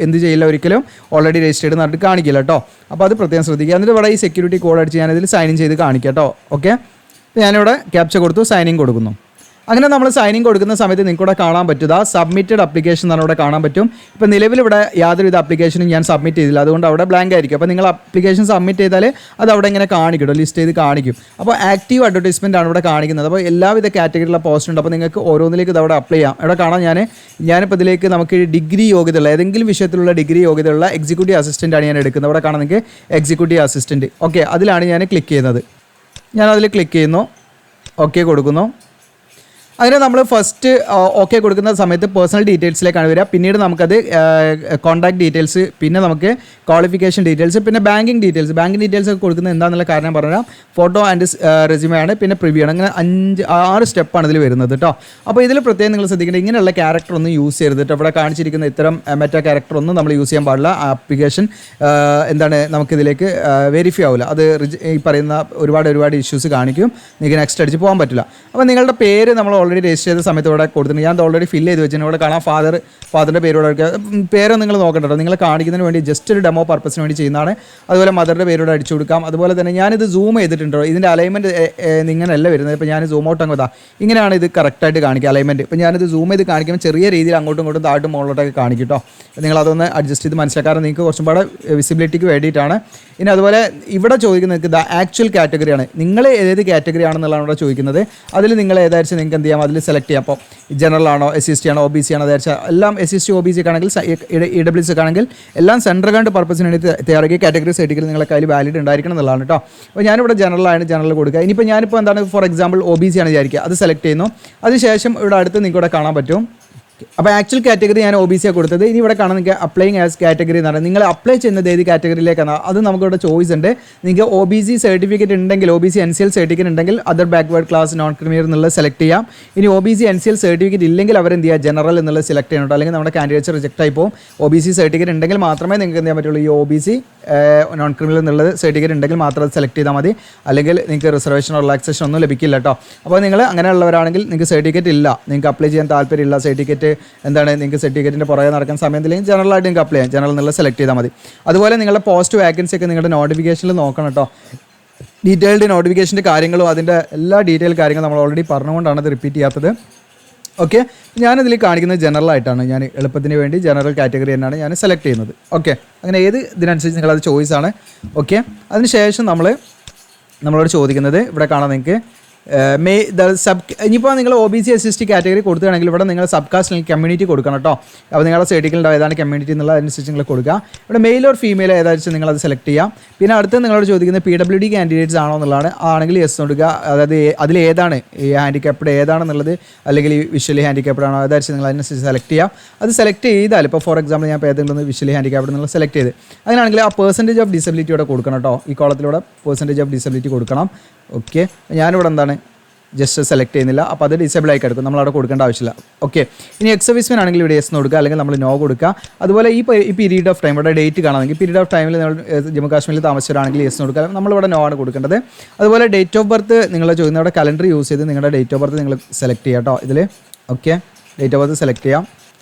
എന്ത് ചെയ്യില്ല, ഒരിക്കലും ഓൾറെഡി രജിസ്റ്റേർഡ് എന്ന് പറഞ്ഞിട്ട് കാണിക്കില്ല കേട്ടോ. അപ്പോൾ അത് പ്രത്യേകം ശ്രദ്ധിക്കുക. എന്നിട്ട് ഇവിടെ ഈ സെക്യൂരിറ്റി കോഡ് അടിച്ച് ഞാനിതിൽ സൈൻ ഇൻ ചെയ്ത് കാണിക്കാം കേട്ടോ. ഓക്കെ, ഞാനിവിടെ ക്യാപ്ച കൊടുത്തു, സൈനിങ് കൊടുക്കുന്നു. അങ്ങനെ നമ്മൾ സൈനിങ് കൊടുക്കുന്ന സമയത്ത് നിങ്ങൾക്ക് ഇവിടെ കാണാൻ പറ്റുക സബ്മിറ്റഡ് ആപ്ലിക്കേഷൻ എന്നാണ് ഇവിടെ കാണാൻ പറ്റും. ഇപ്പോൾ നിലവിൽ ഇവിടെ യാതൊരുവിധ ആപ്ലിക്കേഷനും ഞാൻ സബ്മിറ്റ് ചെയ്തില്ല, അതുകൊണ്ട് അവിടെ ബ്ലാങ്ക് ആയിരിക്കും. അപ്പോൾ നിങ്ങൾ ആപ്ലിക്കേഷൻ സബ്മിറ്റ് ചെയ്താൽ അത് അവിടെ ഇങ്ങനെ കാണിക്കും, ലിസ്റ്റ് ചെയ്ത് കാണിക്കും. അപ്പോൾ ആക്റ്റീവ് അഡ്വർടൈസ്മെൻ്റ് ആണ് ഇവിടെ കാണിക്കുന്നത്. അപ്പോൾ എല്ലാവിധ കാറ്റഗറിയിലുള്ള പോസ്റ്റ് ഉണ്ട്. അപ്പോൾ നിങ്ങൾക്ക് ഓരോന്നിലേക്ക് ഇത് അവിടെ അപ്ലൈ ചെയ്യാം. ഇവിടെ കാണാം ഞാനിപ്പോൾ ഇതിലേക്ക് നമുക്ക് ഡിഗ്രി യോഗ്യതയുള്ള ഏതെങ്കിലും വിഷയത്തിലുള്ള ഡിഗ്രി യോഗ്യതയുള്ള എക്സിക്യൂട്ടീവ് അസിസ്റ്റൻ്റ് ആണ് ഞാൻ എടുക്കുന്നത്. അവിടെ കാണാം നിങ്ങൾക്ക് എക്സിക്യൂട്ടീവ് അസിസ്റ്റൻറ്റ്. ഓക്കെ, അതിലാണ് ഞാൻ ക്ലിക്ക് ചെയ്യുന്നത്. ഞാനതിൽ ക്ലിക്ക് ചെയ്യുന്നു, ഓക്കെ കൊടുക്കുന്നു. അതിന് നമ്മൾ ഫസ്റ്റ് ഓക്കെ കൊടുക്കുന്ന സമയത്ത് പേഴ്സണൽ ഡീറ്റെയിൽസിലേക്കാണ് വരിക. പിന്നീട് നമുക്കത് കോൺടാക്ട് ഡീറ്റെയിൽസ്, പിന്നെ നമുക്ക് ക്വാളിഫിക്കേഷൻ ഡീറ്റെയിൽസ്, പിന്നെ ബാങ്കിങ് ഡീറ്റെയിൽസ് ഒക്കെ കൊടുക്കുന്നത് എന്താണെന്നുള്ള കാരണം പറഞ്ഞാൽ ഫോട്ടോ ആൻഡ് റെസ്യൂമേ ആണ്, പിന്നെ പ്രിവ്യൂ ആണ്. അങ്ങനെ 5-6 സ്റ്റെപ്പാണ് ഇതിൽ വരുന്നത് കേട്ടോ. അപ്പോൾ ഇതിൽ പ്രത്യേകം നിങ്ങൾ ശ്രദ്ധിക്കേണ്ടത് ഇങ്ങനെയുള്ള ക്യാരക്ടർ ഒന്നും യൂസ് ചെയ്യരുത് കേട്ടോ. ഇവിടെ കാണിച്ചിരിക്കുന്ന ഇത്തരം മെറ്റാ ക്യാരക്ടർ ഒന്നും നമ്മൾ യൂസ് ചെയ്യാൻ പാടില്ല. ആപ്ലിക്കേഷൻ നമുക്കിതിലേക്ക് വെരിഫൈ ആവില്ല. അത് ഈ പറയുന്ന ഒരുപാട് ഇഷ്യൂസ് കാണിക്കും. നിങ്ങൾക്ക് നെക്സ്റ്റ് അടിച്ച് പോകാൻ പറ്റില്ല. അപ്പോൾ നിങ്ങളുടെ പേര് നമ്മൾ ഓൾറെഡി രജിസ്റ്റർ ചെയ്ത സമയത്ത് ഇവിടെ കൊടുത്തിട്ടുണ്ട്. ഞാൻ ഓൾറെഡി ഫില്ല് ചെയ്ത് വെച്ചിട്ടുണ്ട്. ഇവിടെ കാണാം ഫാദറിൻ്റെ പേരോടെ പേരൊന്നും നിങ്ങൾ നോക്കണ്ടോ, നിങ്ങൾ കാണിക്കുന്നതിന് വേണ്ടി ജസ്റ്റ് ഒരു ഡെമോ പർപ്പസിന് വേണ്ടി ചെയ്യുന്നതാണ്. അതുപോലെ മദറിൻ്റെ പേരോടെ അടിച്ചു കൊടുക്കാം. അതുപോലെ തന്നെ ഞാനിത് സൂം ചെയ്തിട്ടുണ്ടോ, ഇതിൻ്റെ അലൈൻമെൻറ്റ് ഇങ്ങനെയല്ല വരുന്നത്. ഇപ്പോൾ ഞാൻ സൂം ഔട്ട് അങ്ങ് ഇങ്ങനെയാണ് ഇത് കറക്റ്റായിട്ട് കാണിക്കുക അലൈൻമെൻറ്റ്. ഇപ്പോൾ ഞാനിത് സൂം ചെയ്ത് കാണിക്കുമ്പോൾ ചെറിയ രീതിയിൽ അങ്ങോട്ടും ഇങ്ങോട്ടും താഴോട്ടും മുകളിലോട്ടൊക്കെ കാണിക്കും കേട്ടോ. നിങ്ങളതൊന്ന് അഡ്ജസ്റ്റ് ചെയ്ത് മനസ്സിലാക്കാറ് നിങ്ങൾക്ക് കുറച്ചും പാടെ വിസിബിലിറ്റിക്ക് വേണ്ടിയിട്ടാണ്. ഇനി അതുപോലെ ഇവിടെ ചോദിക്കുന്നത് ദ ആക്ച്വൽ കാറ്റഗറിയാണ്. നിങ്ങൾ ഏത് കാറ്റഗറി ആണെന്നുള്ളതാണ് ഇവിടെ ചോദിക്കുന്നത്. അതിൽ നിങ്ങൾ ഏതായിരിക്കും നിങ്ങൾക്ക് എന്ത് ചെയ്യാം, അതിൽ സെലക്ട് ചെയ്യാം. അപ്പോൾ ജനറൽ ആണോ, SC/ST ആണോ, OBC ആണോ ഏതായിരിച്ചാൽ എല്ലാം SC/ST OBC ഒക്കെ ആണെങ്കിൽ EWS ഒക്കെ ആണെങ്കിൽ എല്ലാം സെൻട്രൽ ഗവൺമെൻറ് പർപ്പസിന് വേണ്ടി തയ്യാറാക്കിയ കാറ്റഗറി സർട്ടിഫിക്കറ്റ് നിങ്ങളുടെ കയ്യിൽ വാലിഡ് ഉണ്ടായിരിക്കണം എന്നുള്ളതാണ് കേട്ടോ. അപ്പോൾ ഞാനിവിടെ ജനറൽ കൊടുക്കുക. ഇനിയിപ്പോൾ ഞാനിപ്പോൾ എന്താണ് ഫോർ എക്സാമ്പിൾ OBC ആണ് വിചാരിക്കുക, അത് സെലക്ട് ചെയ്യുന്നു. അതിനുശേഷം ഇവിടെ അടുത്ത് നിങ്ങൾക്ക് ഇവിടെ കാണാൻ പറ്റും. അപ്പോൾ ആക്ച്വൽ കാറ്റഗറി ഞാൻ OBC കൊടുത്തത്. ഇനി ഇവിടെ കാണാൻ നിങ്ങൾക്ക് അപ്ലൈയിങ് ആസ് കാറ്റഗറി എന്ന് പറഞ്ഞാൽ നിങ്ങൾ അപ്ലൈ ചെയ്യുന്നത് ഏത് കാറ്റഗറിയിലേക്കാണ് അത് നമുക്കിവിടെ ചോയ്സ് ഉണ്ട്. നിങ്ങൾക്ക് OBC സർട്ടിഫിക്കറ്റ് ഉണ്ടെങ്കിൽ, OBC NCL സർട്ടിഫിക്കറ്റ് ഉണ്ടെങ്കിൽ other backward class non criminal എന്നുള്ളത് സെലക്ട് ചെയ്യാം. ഇനി OBC NCL സർട്ടിഫിക്കറ്റ് ഇല്ലെങ്കിൽ അവരെന്ത് ചെയ്യുക, ജനറൽ എന്നുള്ളത് സെലക്ട് ചെയ്യണം. അല്ലെങ്കിൽ നമ്മുടെ കാൻഡിഡേറ്റ്സ് റിജക്റ്റ് ആയി പോകും. OBC സർട്ടിഫിക്കറ്റ് ഉണ്ടെങ്കിൽ മാത്രമേ നിങ്ങൾക്ക് എന്ത് ചെയ്യാൻ പറ്റുള്ളൂ, ഈ OBC നോൺ ക്രിമിനൽ എന്നുള്ളത് സർട്ടിഫിക്കറ്റ് ഉണ്ടെങ്കിൽ മാത്രം അത് സെലക്ട് ചെയ്താൽ മതി. അല്ലെങ്കിൽ നിങ്ങൾക്ക് റിസർവേഷനോ റിലാക്സേഷൻ ഒന്നും ലഭിക്കില്ല കേട്ടോ. അപ്പോൾ നിങ്ങൾ അങ്ങനെയുള്ളവരാണെങ്കിൽ നിങ്ങൾക്ക് സർട്ടിഫിക്കറ്റ് ഇല്ല, നിങ്ങൾക്ക് അപ്ലൈ ചെയ്യാൻ താല്പര്യമില്ല, സർട്ടിഫിക്കറ്റ് ആയിട്ട് എന്താണ് നിങ്ങൾക്ക് സർട്ടിഫിക്കറ്റിൻ്റെ പുറകെ നടക്കാൻ സമയത്തില്ലെങ്കിൽ ജനറലായിട്ട് നിങ്ങൾക്ക് അപ്ലൈ ചെയ്യാം. ജനറൽ എന്നുള്ള സെലക്ട് ചെയ്താൽ മതി. അതുപോലെ നിങ്ങളുടെ പോസ്റ്റ് വാക്കൻസി ഒക്കെ നിങ്ങളുടെ നോട്ടിഫിക്കേഷനിൽ നോക്കണം കേട്ടോ. ഡീറ്റെയിൽഡ് നോട്ടിഫിക്കേഷൻ്റെ കാര്യങ്ങളും അതിൻ്റെ എല്ലാ ഡീറ്റെയിൽ കാര്യങ്ങളും നമ്മൾ ഓൾറെഡി പറഞ്ഞുകൊണ്ടാണ് അത് റിപ്പീറ്റ് ചെയ്യാത്തത്. ഓക്കെ, ഞാനിതിൽ കാണിക്കുന്നത് ജനറലായിട്ടാണ്. ഞാൻ എളുപ്പത്തിന് വേണ്ടി ജനറൽ കാറ്റഗറി തന്നെയാണ് ഞാൻ സെലക്ട് ചെയ്യുന്നത്. ഓക്കെ, അങ്ങനെ ഏത് ഇതിനനുസരിച്ച് നിങ്ങളത് ചോയ്സാണ്. ഓക്കെ, അതിനുശേഷം നമ്മളോട് ചോദിക്കുന്നത് ഇവിടെ കാണാം നിങ്ങൾക്ക് ഇനിയിപ്പോൾ നിങ്ങൾ OBC SC കാറ്റഗറി കൊടുക്കുകയാണെങ്കിൽ ഇവിടെ നിങ്ങൾ സബ് കാസ്റ്റ് കമ്മ്യൂണിറ്റി കൊടുക്കണം കേട്ടോ. അപ്പോൾ നിങ്ങളുടെ സർട്ടിഫിക്കറ്റ് ഏതാണ് കമ്മ്യൂണിറ്റി എന്നുള്ള അതനുസരിച്ച് നിങ്ങൾ കൊടുക്കുക. ഇവിടെ മെയിൽ ഓർ ഫീമെയിൽ ഏതാണെന്ന് നിങ്ങളത് സെലക്ട് ചെയ്യാം. പിന്നെ അടുത്ത് നിങ്ങളോട് ചോദിക്കുന്നത് PWD കാൻഡിഡേറ്റ്സ് ആണോ എന്നുള്ളതാണ്. ആണെങ്കിൽ യെസ് കൊടുക്കുക. അതായത് അതിൽ ഏതാണ് ഈ ഹാൻഡിക്യാപ്ഡ് ഏതാണെന്നുള്ളത്, അല്ലെങ്കിൽ വിഷ്വലി ഹാൻഡിക്യാപ്ഡ് ആണോ ഏതാണെന്ന് നിങ്ങൾ അതിനനുസരിച്ച് സെലക്ട് ചെയ്യാം. അത് സെലക്ട് ചെയ്താൽ ഇപ്പോൾ ഫോർ എക്സാമ്പിൾ ഞാൻ ഇപ്പോൾ ഏതെങ്കിലും വിഷ്വലി ഹാൻഡിക്യാപ്ഡ് എന്നുള്ള സെലക്ട് ചെയ്ത് അങ്ങനെയാണെങ്കിൽ ആ പെർസെൻറ്റേജ് ഓഫ് ഡിസബിലിറ്റിയോടെ കൊടുക്കണം കേട്ടോ. ഈ കോളത്തിലൂടെ പെർസെൻറ്റേജ് ഓഫ് ഡിസബിലിറ്റി കൊടുക്കണം. ഓക്കെ, ഞാനിവിടെ എന്താണ് ജസ്റ്റ് സെലക്ട് ചെയ്യുന്നില്ല, അപ്പോൾ അത് ഡിസേബിൾ ആയി കിടക്കും, നമ്മളവിടെ കൊടുക്കേണ്ട ആവശ്യമില്ല. ഓക്കെ, ഇനി എക്സ് സർവീസ്മാൻ ആണെങ്കിൽ ഇവിടെ യെസ് കൊടുക്കുക, അല്ലെങ്കിൽ നമ്മൾ നോ കൊടുക്കുക. അതുപോലെ ഈ പീരീഡ് ഓഫ് ടൈം ഇവിടെ ഡേറ്റ് കാണാമെങ്കിൽ പീരീഡ് ഓഫ് ടൈമിൽ നമ്മൾ ജമ്മു കാശ്മീരിൽ താമസിച്ചവരാണെങ്കിൽ യെസ് കൊടുക്കുക, നമ്മളിവിടെ നോ ആണ് കൊടുക്കേണ്ടത്. അതുപോലെ ഡേറ്റ് ഓഫ് ബർത്ത് നിങ്ങൾ ചോദിക്കുന്ന അവിടെ കലണ്ടർ യൂസ് ചെയ്ത് നിങ്ങളുടെ ഡേറ്റ് ഓഫ് ബർത്ത് നിങ്ങൾ സെലക്ട് ചെയ്യാം കേട്ടോ ഇതിൽ. Okay, date of birth select ചെയ്യാം.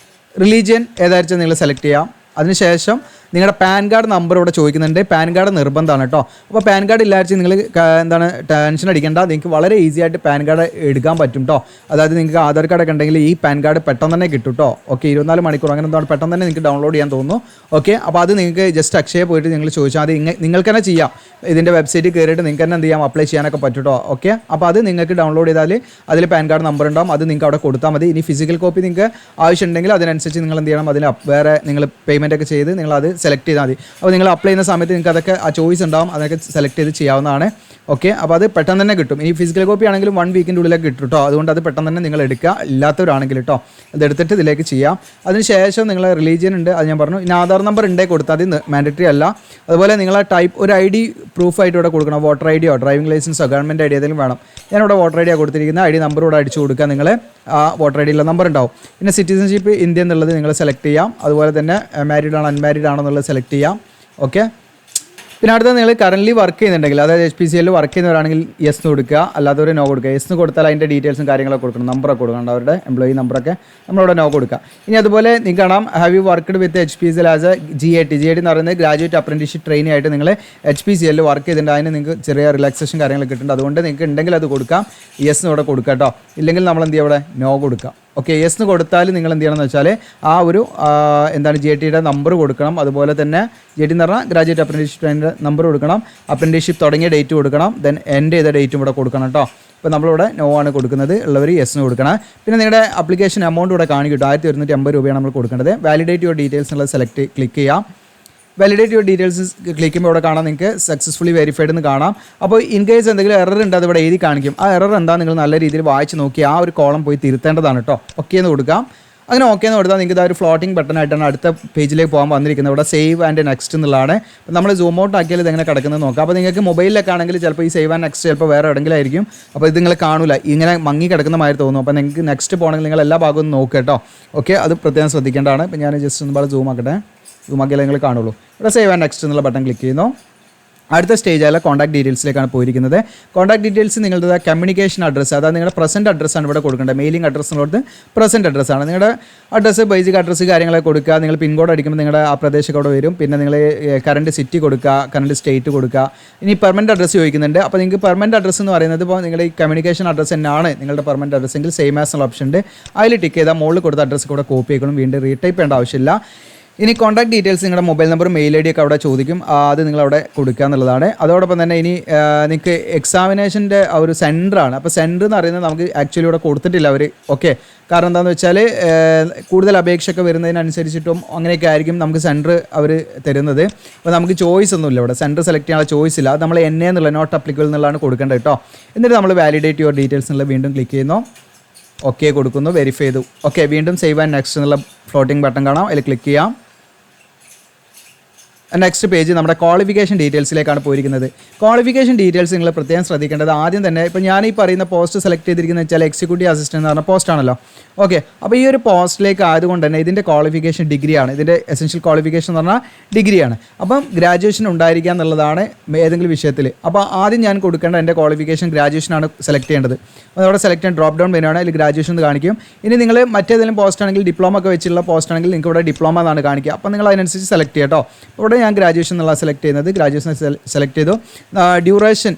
റിലീജിയൻ ഏതായിരിക്കും നിങ്ങൾ സെലക്ട് ചെയ്യാം. അതിനുശേഷം നിങ്ങളുടെ പാൻ കാർഡ് നമ്പർ ഇവിടെ ചോദിക്കുന്നുണ്ട്. പാൻ കാർഡ് നിർബന്ധമാണ് കേട്ടോ. അപ്പോൾ പാൻ കാർഡ് ഇല്ലാതെ നിങ്ങൾ എന്താണ് ടെൻഷൻ അടിക്കേണ്ട, നിങ്ങൾക്ക് വളരെ ഈസി ആയിട്ട് പാൻ കാർഡ് എടുക്കാൻ പറ്റും കേട്ടോ. അതായത് നിങ്ങൾക്ക് ആധാർ കാർഡൊക്കെ ഉണ്ടെങ്കിൽ ഈ പാൻ കാർഡ് പെട്ടെന്ന് തന്നെ കിട്ടും കേട്ടോ. ഓക്കെ, 24 മണിക്കൂർ അങ്ങനെ എന്താണ് പെട്ടെന്ന് തന്നെ നിങ്ങൾക്ക് ഡൗൺലോഡ് ചെയ്യാൻ തോന്നുന്നു. ഓക്കെ, അപ്പോൾ അത് നിങ്ങൾക്ക് ജസ്റ്റ് അക്ഷയ പോയിട്ട് നിങ്ങൾ ചോദിച്ചാൽ അത് നിങ്ങൾക്ക് തന്നെ ചെയ്യാം. ഇതിൻ്റെ വെബ്സൈറ്റിൽ കയറിയിട്ട് നിങ്ങൾക്ക് തന്നെ എന്ത് ചെയ്യാം, അപ്ലൈ ചെയ്യാനൊക്കെ പറ്റും കേട്ടോ. ഓക്കെ, അപ്പോൾ അത് നിങ്ങൾക്ക് ഡൗൺലോഡ് ചെയ്താൽ അതിൽ പാൻ കാർഡ് നമ്പർ ഉണ്ടാവും, അത് നിങ്ങൾക്ക് അവിടെ കൊടുത്താൽ മതി. ഇനി ഫിസിക്കൽ കോപ്പി നിങ്ങൾക്ക് ആവശ്യമുണ്ടെങ്കിൽ അതിനനുസരിച്ച് നിങ്ങൾ എന്ത് ചെയ്യണം, അതിൽ വേറെ നിങ്ങൾ പേയ്മെൻ്റ് ഒക്കെ ചെയ്ത് നിങ്ങൾ അത് സെലക്ട് ചെയ്താൽ മതി. അപ്പോൾ നിങ്ങൾ അപ്ലൈ ചെയ്യുന്ന സമയത്ത് നിങ്ങൾക്ക് അതൊക്കെ ആ ചോയ്സ് ഉണ്ടാവും, അതൊക്കെ സെലക്ട് ചെയ്ത് ചെയ്യാവുന്നതാണ്. ഓക്കെ, അപ്പോൾ അത് പെട്ടെന്ന് തന്നെ കിട്ടും. ഇനി ഫിസിക്കൽ കോപ്പി ആണെങ്കിലും 1 വീക്കിൻ്റെ ഉള്ളിലൊക്കെ കിട്ടും കേട്ടോ. അതുകൊണ്ട് അത് പെട്ടെന്ന് തന്നെ നിങ്ങൾ എടുക്കുക, ഇല്ലാത്തവരാണെങ്കിൽ കേട്ടോ. അതെടുത്തിട്ട് ഇതിലേക്ക് ചെയ്യാം. അതിനുശേഷം നിങ്ങൾ റിലീജിയൻ ഉണ്ട്, അത് ഞാൻ പറഞ്ഞു. ഇനി ആധാർ നമ്പർ ഉണ്ടേ കൊടുത്താൽ അത് മാൻഡറ്ററി അല്ല. അതുപോലെ നിങ്ങൾ ടൈപ്പ് ഒരു ID പ്രൂഫായിട്ട് ഇവിടെ കൊടുക്കണം. വോട്ടർ ID യോ ഡ്രൈവിംഗ് ലൈസൻസോ ഗവൺമെൻറ് ID ഏതെങ്കിലും വേണം. ഞാനിവിടെ വോട്ടർ ID കൊടുത്തിരിക്കുന്ന ID നമ്പർ ഇവിടെ അടിച്ചു കൊടുക്കുക. നിങ്ങൾ ആ വോട്ടർ IDയിലുള്ള നമ്പർ ഉണ്ടാവും. പിന്നെ സിറ്റിസൺഷിപ്പ് ഇന്ത്യ എന്നുള്ളത് നിങ്ങൾ സെലക്ട് ചെയ്യാം. അതുപോലെ തന്നെ മാരീഡ് ആണോ അൺമാരീഡ് ആണോ എന്നുള്ളത് സെലക്ട് ചെയ്യാം. ഓക്കെ, പിന്നെ അടുത്ത നിങ്ങൾ കറൻ്റ്ലി വർക്ക് ചെയ്യുന്നുണ്ടെങ്കിൽ, അതായത് HPCL വർക്ക് ചെയ്യുന്നവരാണെങ്കിൽ യെസ് കൊടുക്കുക, അല്ലാത്തവർ നോ കൊടുക്കുക. യെസ് കൊടുത്താൽ അതിൻ്റെ ഡീറ്റെയിൽസും കാര്യങ്ങളൊക്കെ കൊടുക്കണം, നമ്പറൊക്കെ കൊടുക്കണം, അവരുടെ എംപ്ലോയി നമ്പറൊക്കെ നമ്മളിവിടെ നോ കൊടുക്കുക. ഇനി അതുപോലെ നിങ്ങൾക്ക് കാണാം have you worked with HPCL as A GAT എന്ന് പറയുന്നത് ഗ്രാജുവേറ്റ് അപ്രൻറ്റീസ്ഷിപ്പ് ട്രെയിനി ആയിട്ട് നിങ്ങൾ HPCL വർക്ക് ചെയ്തിട്ടുണ്ട്. അതിന് നിങ്ങൾക്ക് ചെറിയ റിലാക്സേഷൻ കാര്യങ്ങളൊക്കെ കിട്ടുന്നുണ്ട്. അതുകൊണ്ട് നിങ്ങൾക്ക് ഉണ്ടെങ്കിൽ അത് കൊടുക്കാം, യെസ് ഇവിടെ കൊടുക്കുക കേട്ടോ. ഇല്ലെങ്കിൽ നമ്മൾ എന്ത് ചെയ്യുക, ഇവിടെ നോ കൊടുക്കുക. ഓക്കെ, യെസ് കൊടുത്താൽ നിങ്ങൾ എന്ത് ചെയ്യണമെന്ന് വെച്ചാൽ ആ ഒരു എന്താണ് GATയുടെ നമ്പർ കൊടുക്കണം. അതുപോലെ തന്നെ GAT എന്ന് പറഞ്ഞാൽ ഗ്രാജുവേറ്റ് അപ്രൻറ്റീസ്ഷിപ്പ് ട്രെയിനിൻ്റെ നമ്പർ കൊടുക്കണം, അപ്രൻറ്റീസ്ഷിപ്പ് തുടങ്ങിയ ഡേറ്റ് കൊടുക്കണം, ദെൻ എൻഡ് ചെയ്ത ഡേറ്റും ഇവിടെ കൊടുക്കണം കേട്ടോ. ഇപ്പോൾ നമ്മളിവിടെ നോ ആണ് കൊടുക്കുന്നത്, ഉള്ളവർ യെസ് കൊടുക്കണം. പിന്നെ നിങ്ങളുടെ അപ്ലിക്കേഷൻ എമൗണ്ട് ഇവിടെ കാണിക്കും, 1150 രൂപയാണ് നമ്മൾ കൊടുക്കേണ്ടത്. വാലിഡേറ്റ് യുവർ ഡീറ്റെയിൽസ് എന്നുള്ള ക്ലിക്ക് ചെയ്യാം. വാലിഡേറ്റ് യുവർ ഡീറ്റെയിൽസ് ക്ലിക്ക് ചെയ്യുമ്പോൾ ഇവിടെ കാണാം നിങ്ങൾക്ക് സക്സസ്ഫുള്ളി വെരിഫൈഡ് എന്ന് കാണാം. അപ്പോൾ ഇൻ കേസ് എന്തെങ്കിലും എറർ ഉണ്ട് അത് ഇവിടെ എഴുതി കാണിക്കും. ആ എറർ എന്താ നിങ്ങൾ നല്ല രീതിയിൽ വായിച്ച് നോക്കി ആ ഒരു കോളം പോയി തിരുത്തേണ്ടതാണ് കേട്ടോ. ഓക്കെ എന്ന് കൊടുക്കാം. അങ്ങനെ ഓക്കെ എന്ന് കൊടുത്താൽ നിങ്ങൾക്ക് ഇതൊരു ഫ്ലോട്ടിംഗ് ബട്ടൺ ആയിട്ടാണ് അടുത്ത പേജിലേക്ക് പോകാൻ വന്നിരിക്കുന്നത്. ഇവിടെ സേവ് ആൻഡ് നെക്സ്റ്റ് എന്നുള്ളതാണ്. അപ്പോൾ നമ്മൾ സൂം ഔട്ട് ആക്കിയാൽ ഇതെങ്ങനെ കിടക്കുന്നത് നോക്കാം. അപ്പോൾ നിങ്ങൾക്ക് മൊബൈലിലൊക്കെ ആണെങ്കിൽ ചിലപ്പോൾ ഈ സേവ് ആൻഡ് നെക്സ്റ്റ് ചിലപ്പോൾ വേറെ എവിടെയെങ്കിലും ആയിരിക്കും. അപ്പോൾ ഇത് നിങ്ങൾ കാണില്ല, ഇങ്ങനെ മങ്ങി കിടക്കുന്ന മാതിരി തോന്നും. അപ്പോൾ നിങ്ങൾക്ക് നെക്സ്റ്റ് പോകണമെങ്കിൽ നിങ്ങൾ എല്ലാ ഭാഗവും നോക്കുക കേട്ടോ. ഓക്കെ, അത് പ്രത്യേകം ശ്രദ്ധിക്കേണ്ടതാണ്. ഇപ്പോൾ ഞാൻ ജസ്റ്റ് ഒന്ന് സൂം ആക്കട്ടെ, സൂം ആക്കിയാലേ നിങ്ങൾ കാണുള്ളൂ. ഇവിടെ സേവ് ആൻഡ് നെക്സ്റ്റ് എന്നുള്ള ബട്ടൺ ക്ലിക്ക് ചെയ്യുന്നു. അടുത്ത സ്റ്റേജായ കോൺടാക്ട് ഡീറ്റെയിൽസിലേക്കാണ് പോയിരിക്കുന്നത്. കോൺടാക്ട് ഡീറ്റെയിൽസ് നിങ്ങളുടെ കമ്മ്യൂണിക്കേഷൻ അഡ്രസ്സ്, അതായത് നിങ്ങളുടെ പ്രസൻറ്റ് അഡ്രസ്സാണ് ഇവിടെ കൊടുക്കേണ്ടത്. മെയിലിംഗ് അഡ്രസ്സ് എന്നുള്ളത് പ്രസൻറ്റ് അഡ്രസ്സാണ്. നിങ്ങളുടെ അഡ്രസ്സ് ബേസിക് അഡ്രസ്സ് കാര്യങ്ങളൊക്കെ കൊടുക്കുക. നിങ്ങൾ പിൻകോഡ് അടിക്കുമ്പോൾ നിങ്ങളുടെ ആ പ്രദേശം അവിടെ വരും. പിന്നെ നിങ്ങൾ കറണ്ട് സിറ്റി കൊടുക്കുക, കറണ്ട് സ്റ്റേറ്റ് കൊടുക്കുക. ഇനി പെർമനൻറ്റ് അഡ്രസ്സ് ചോദിക്കുന്നുണ്ട്. അപ്പോൾ നിങ്ങൾക്ക് പെർമനൻറ്റ് അഡ്രസ്സ് എന്ന് പറയുന്നത് ഇപ്പോൾ നിങ്ങളുടെ ഈ കമ്മ്യൂണിക്കേഷൻ അഡ്രസ്സ് തന്നെയാണ് നിങ്ങളുടെ പെർമനൻറ്റ് അഡ്രസ്സ് എങ്കിൽ സെയിം ആസ് എന്നുള്ള ഓപ്ഷൻ ഉണ്ട്. അതിൽ ടിക്ക് ചെയ്താൽ മുകളിൽ കൊടുത്ത അഡ്രസ്സ് കൂടെ കോപ്പി ചെയ്യണം, വീണ്ടും റീടൈപ്പ് ചെയ്യേണ്ട ആവശ്യമില്ല. ഇനി കോൺടാക്ട് ഡീറ്റെയിൽസ് നിങ്ങളുടെ മൊബൈൽ നമ്പറും മെയിൽ ID ഒക്കെ അവിടെ ചോദിക്കും, അത് നിങ്ങളവിടെ കൊടുക്കുക എന്നുള്ളതാണ്. അതോടൊപ്പം തന്നെ ഇനി നിങ്ങൾക്ക് എക്സാമിനേഷൻ്റെ ആ ഒരു സെൻറ്ററാണ്. അപ്പോൾ സെൻറ്റർ എന്ന് പറയുന്നത് നമുക്ക് ആക്ച്വലി ഇവിടെ കൊടുത്തിട്ടില്ല അവർ. ഓക്കെ, കാരണം എന്താണെന്ന് വെച്ചാൽ കൂടുതൽ അപേക്ഷയൊക്കെ വരുന്നതിനനുസരിച്ചിട്ടും അങ്ങനെയൊക്കെ ആയിരിക്കും നമുക്ക് സെൻറ്റർ അവർ തരുന്നത്. അപ്പോൾ നമുക്ക് ചോയ്സ് ഒന്നുമില്ല ഇവിടെ, സെൻറ്റർ സെലക്ട് ചെയ്യാനുള്ള ചോയ്സ് ഇല്ല. അത് നമ്മൾ NA എന്നുള്ള നോട്ട് അപ്ലിക്കബിൾ എന്നുള്ളതാണ് കൊടുക്കേണ്ടത് കേട്ടോ. എന്നിട്ട് നമ്മൾ വാലിഡേറ്റ് യുവർ ഡീറ്റെയിൽസ് എന്നുള്ള വീണ്ടും ക്ലിക്ക് ചെയ്യുന്നു. ഓക്കെ കൊടുക്കുന്നു, വെരിഫൈ ചെയ്തു. ഓക്കെ, വീണ്ടും സേവ് ആൻഡ് നെക്സ്റ്റ് എന്നുള്ള ഫ്ലോട്ടിംഗ് ബട്ടൺ കാണാം, അതിൽ ക്ലിക്ക് ചെയ്യാം. നെക്സ്റ്റ് പേജ് നമ്മുടെ ക്വാളിഫിക്കേഷൻ ഡീറ്റെയിൽസിലേക്കാണ് പോയിരിക്കുന്നത്. ക്വാളിഫിക്കേഷൻ ഡീറ്റെയിൽസ് നിങ്ങൾ പ്രത്യേകം ശ്രദ്ധിക്കേണ്ടത് ആദ്യം തന്നെ ഇപ്പോൾ ഞാൻ ഈ പറയുന്ന പോസ്റ്റ് സെലക്ട് ചെയ്തിരിക്കുന്നത് വെച്ചാൽ എക്സിക്യൂട്ടീവ് അസിസ്റ്റന്റ് എന്ന് പറഞ്ഞ പോസ്റ്റ് ആണല്ലോ. ഓക്കെ, അപ്പോൾ ഈ ഒരു പോസ്റ്റിലേക്ക് ആയതുകൊണ്ട് തന്നെ ഇതിൻ്റെ ക്വാളിഫിക്കേഷൻ ഡിഗ്രിയാണ്. ഇതിൻ്റെ എസെൻഷ്യൽ ക്വാളിഫിക്കേഷൻ എന്ന് പറഞ്ഞാൽ ഡിഗ്രിയാണ്. അപ്പം ഗ്രാജുവേഷൻ ഉണ്ടായിരിക്കുക എന്നുള്ളതാണ് ഏതെങ്കിലും വിഷയത്തിൽ. അപ്പോൾ ആദ്യം ഞാൻ കൊടുക്കേണ്ട എൻ്റെ ക്വാളിഫിക്കേഷൻ ഗ്രാജുവേഷനാണ് സെലക്ട് ചെയ്യേണ്ടത്. അപ്പോൾ അവിടെ സെലക്ട് ചെയ്യാൻ ഡ്രോപ്പ് ഡൗൺ മെനുവാണ്, അതിൽ ഗ്രാജുവേഷൻ എന്ന് കാണിക്കും. ഇനി നിങ്ങൾ മറ്റേതെങ്കിലും പോസ്റ്റ് ആണെങ്കിൽ ഡിപ്ലോമ ഒക്കെ വെച്ചിട്ടുള്ള പോസ്റ്റ് ആണെങ്കിൽ നിങ്ങൾക്ക് ഇവിടെ ഡിപ്ലോമ എന്നാണ് കാണിക്കുക. അപ്പോൾ നിങ്ങൾ അതിനനുസരിച്ച് സെലക്ട് ചെയ്യാം കേട്ടോ. ഇവിടെ ഞാൻ ഗ്രാജുവേഷൻ എന്നുള്ള സെലക്ട് ചെയ്യുന്നത്. ഗ്രാജുവേഷൻ സെലക്ട് ചെയ്തു. ഡ്യൂറേഷൻ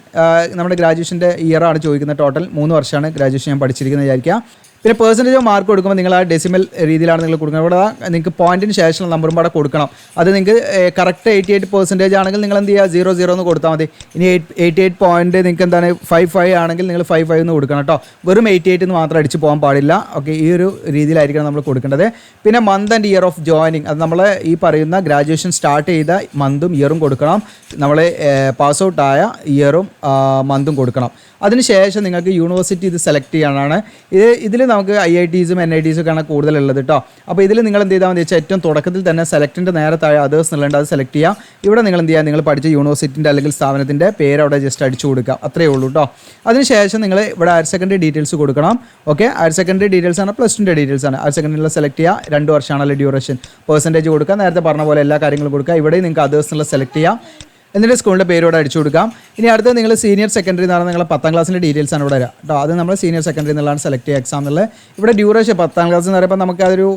നമ്മുടെ ഗ്രാജുവേഷൻ്റെ ഇയറാണ് ചോദിക്കുന്നത്. ടോട്ടൽ 3 വർഷമാണ് ഗ്രാജുവേഷൻ ഞാൻ പഠിച്ചിരിക്കുന്നത് വിചാരിക്കുക. പിന്നെ പെർസെൻറ്റേജ് മാർക്ക് കൊടുക്കുമ്പോൾ നിങ്ങൾ ആ ഡെസിമൽ രീതിയിലാണ് നിങ്ങൾ കൊടുക്കുന്നത്. ഇവിടെ നിങ്ങൾക്ക് പോയിൻറ്റിന് ശേഷമുള്ള നമ്പറും കൂടെ കൊടുക്കണം. അത് നിങ്ങൾക്ക് കറക്റ്റ് 88% ആണെങ്കിൽ നിങ്ങൾ എന്ത് ചെയ്യുക 00 എന്ന് കൊടുത്താൽ മതി. ഇനി 88 പോയിൻറ്റ് നിങ്ങൾക്ക് എന്താണ് 55 ആണെങ്കിൽ നിങ്ങൾ 55 എന്ന് കൊടുക്കണം കേട്ടോ. വെറും 88 എന്ന് മാത്രം അടിച്ച് പോകാൻ പാടില്ല. ഓക്കെ, ഈ ഒരു രീതിയിലായിരിക്കണം നമ്മൾ കൊടുക്കേണ്ടത്. പിന്നെ month and year of joining, അത് നമ്മൾ ഈ പറയുന്ന ഗ്രാജുവേഷൻ സ്റ്റാർട്ട് ചെയ്ത മന്തും ഇയറും കൊടുക്കണം. നമ്മൾ പാസ് ഔട്ടായ ഇയറും മന്തും കൊടുക്കണം. അതിനുശേഷം നിങ്ങൾക്ക് യൂണിവേഴ്സിറ്റി ഇത് സെലക്ട് ചെയ്യാനാണ്. ഇതിൽ നമുക്ക് IITs-ഉം NITs ഒക്കെയാണ് കൂടുതലുള്ളത് കേട്ടോ. അപ്പോൾ ഇതിൽ നിങ്ങൾ എന്ത് ചെയ്താൽ മതി വെച്ചാൽ ഏറ്റവും തുടക്കത്തിൽ തന്നെ സെലക്ടിൻ്റെ നേരെ താഴെ അതേഴ്സ് എന്നുള്ളത് അത് സെലക്ട് ചെയ്യുക. ഇവിടെ നിങ്ങൾ എന്ത് ചെയ്യുക, നിങ്ങൾ പഠിച്ച യൂണിവേഴ്സിറ്റിൻ്റെ അല്ലെങ്കിൽ സ്ഥാപനത്തിൻ്റെ പേര് അവിടെ ജസ്റ്റ് അടിച്ചു കൊടുക്കുക. അത്രയേ ഉള്ളൂ കേട്ടോ. അതിനുശേഷം നിങ്ങൾ ഇവിടെ ഹയർ സെക്കൻഡറി ഡീറ്റെയിൽസ് കൊടുക്കണം. ഓക്കെ, ഹയർ സെക്കൻഡറി ഡീറ്റെയിൽസ് ആണ്, +2ൻ്റെ ഡീറ്റെയിൽസ് ആണ്. ഹയർ സെക്കൻഡറിയിൽ സെലക്ട് ചെയ്യുക. 2 വർഷമാണല്ലോ ഡ്യൂറേഷൻ. പെർസെൻറ്റേജ് കൊടുക്കുക, നേരത്തെ പറഞ്ഞ പോലെ എല്ലാ കാര്യങ്ങളും കൊടുക്കുക. ഇവിടെ നിങ്ങൾക്ക് അതേഴ്സ് എന്നുള്ള സെലക്ട് ചെയ്യാം. എന്നിട്ട് സ്കൂളിൻ്റെ പേരോടെ അടിച്ചു കൊടുക്കാം. ഇനി അടുത്ത് നിങ്ങൾ സീനിയർ സെക്കൻഡറി എന്ന് പറഞ്ഞാൽ നിങ്ങൾ 10ാം ക്ലാസ്സിൻ്റെ ഡീറ്റെയിൽസ് ആണ് ഇവിടെ വരിക കേട്ടോ. അത് നമ്മൾ സീനിയർ സെക്കൻഡറി എന്നുള്ളതാണ് സെലക്ട് ചെയ്യുക എക്സാം എന്നുള്ളത്. ഇവിടെ ഡ്യൂറേഷൻ 10ാം ക്ലാസ് എന്ന് പറയുമ്പോൾ നമുക്ക് അതൊരു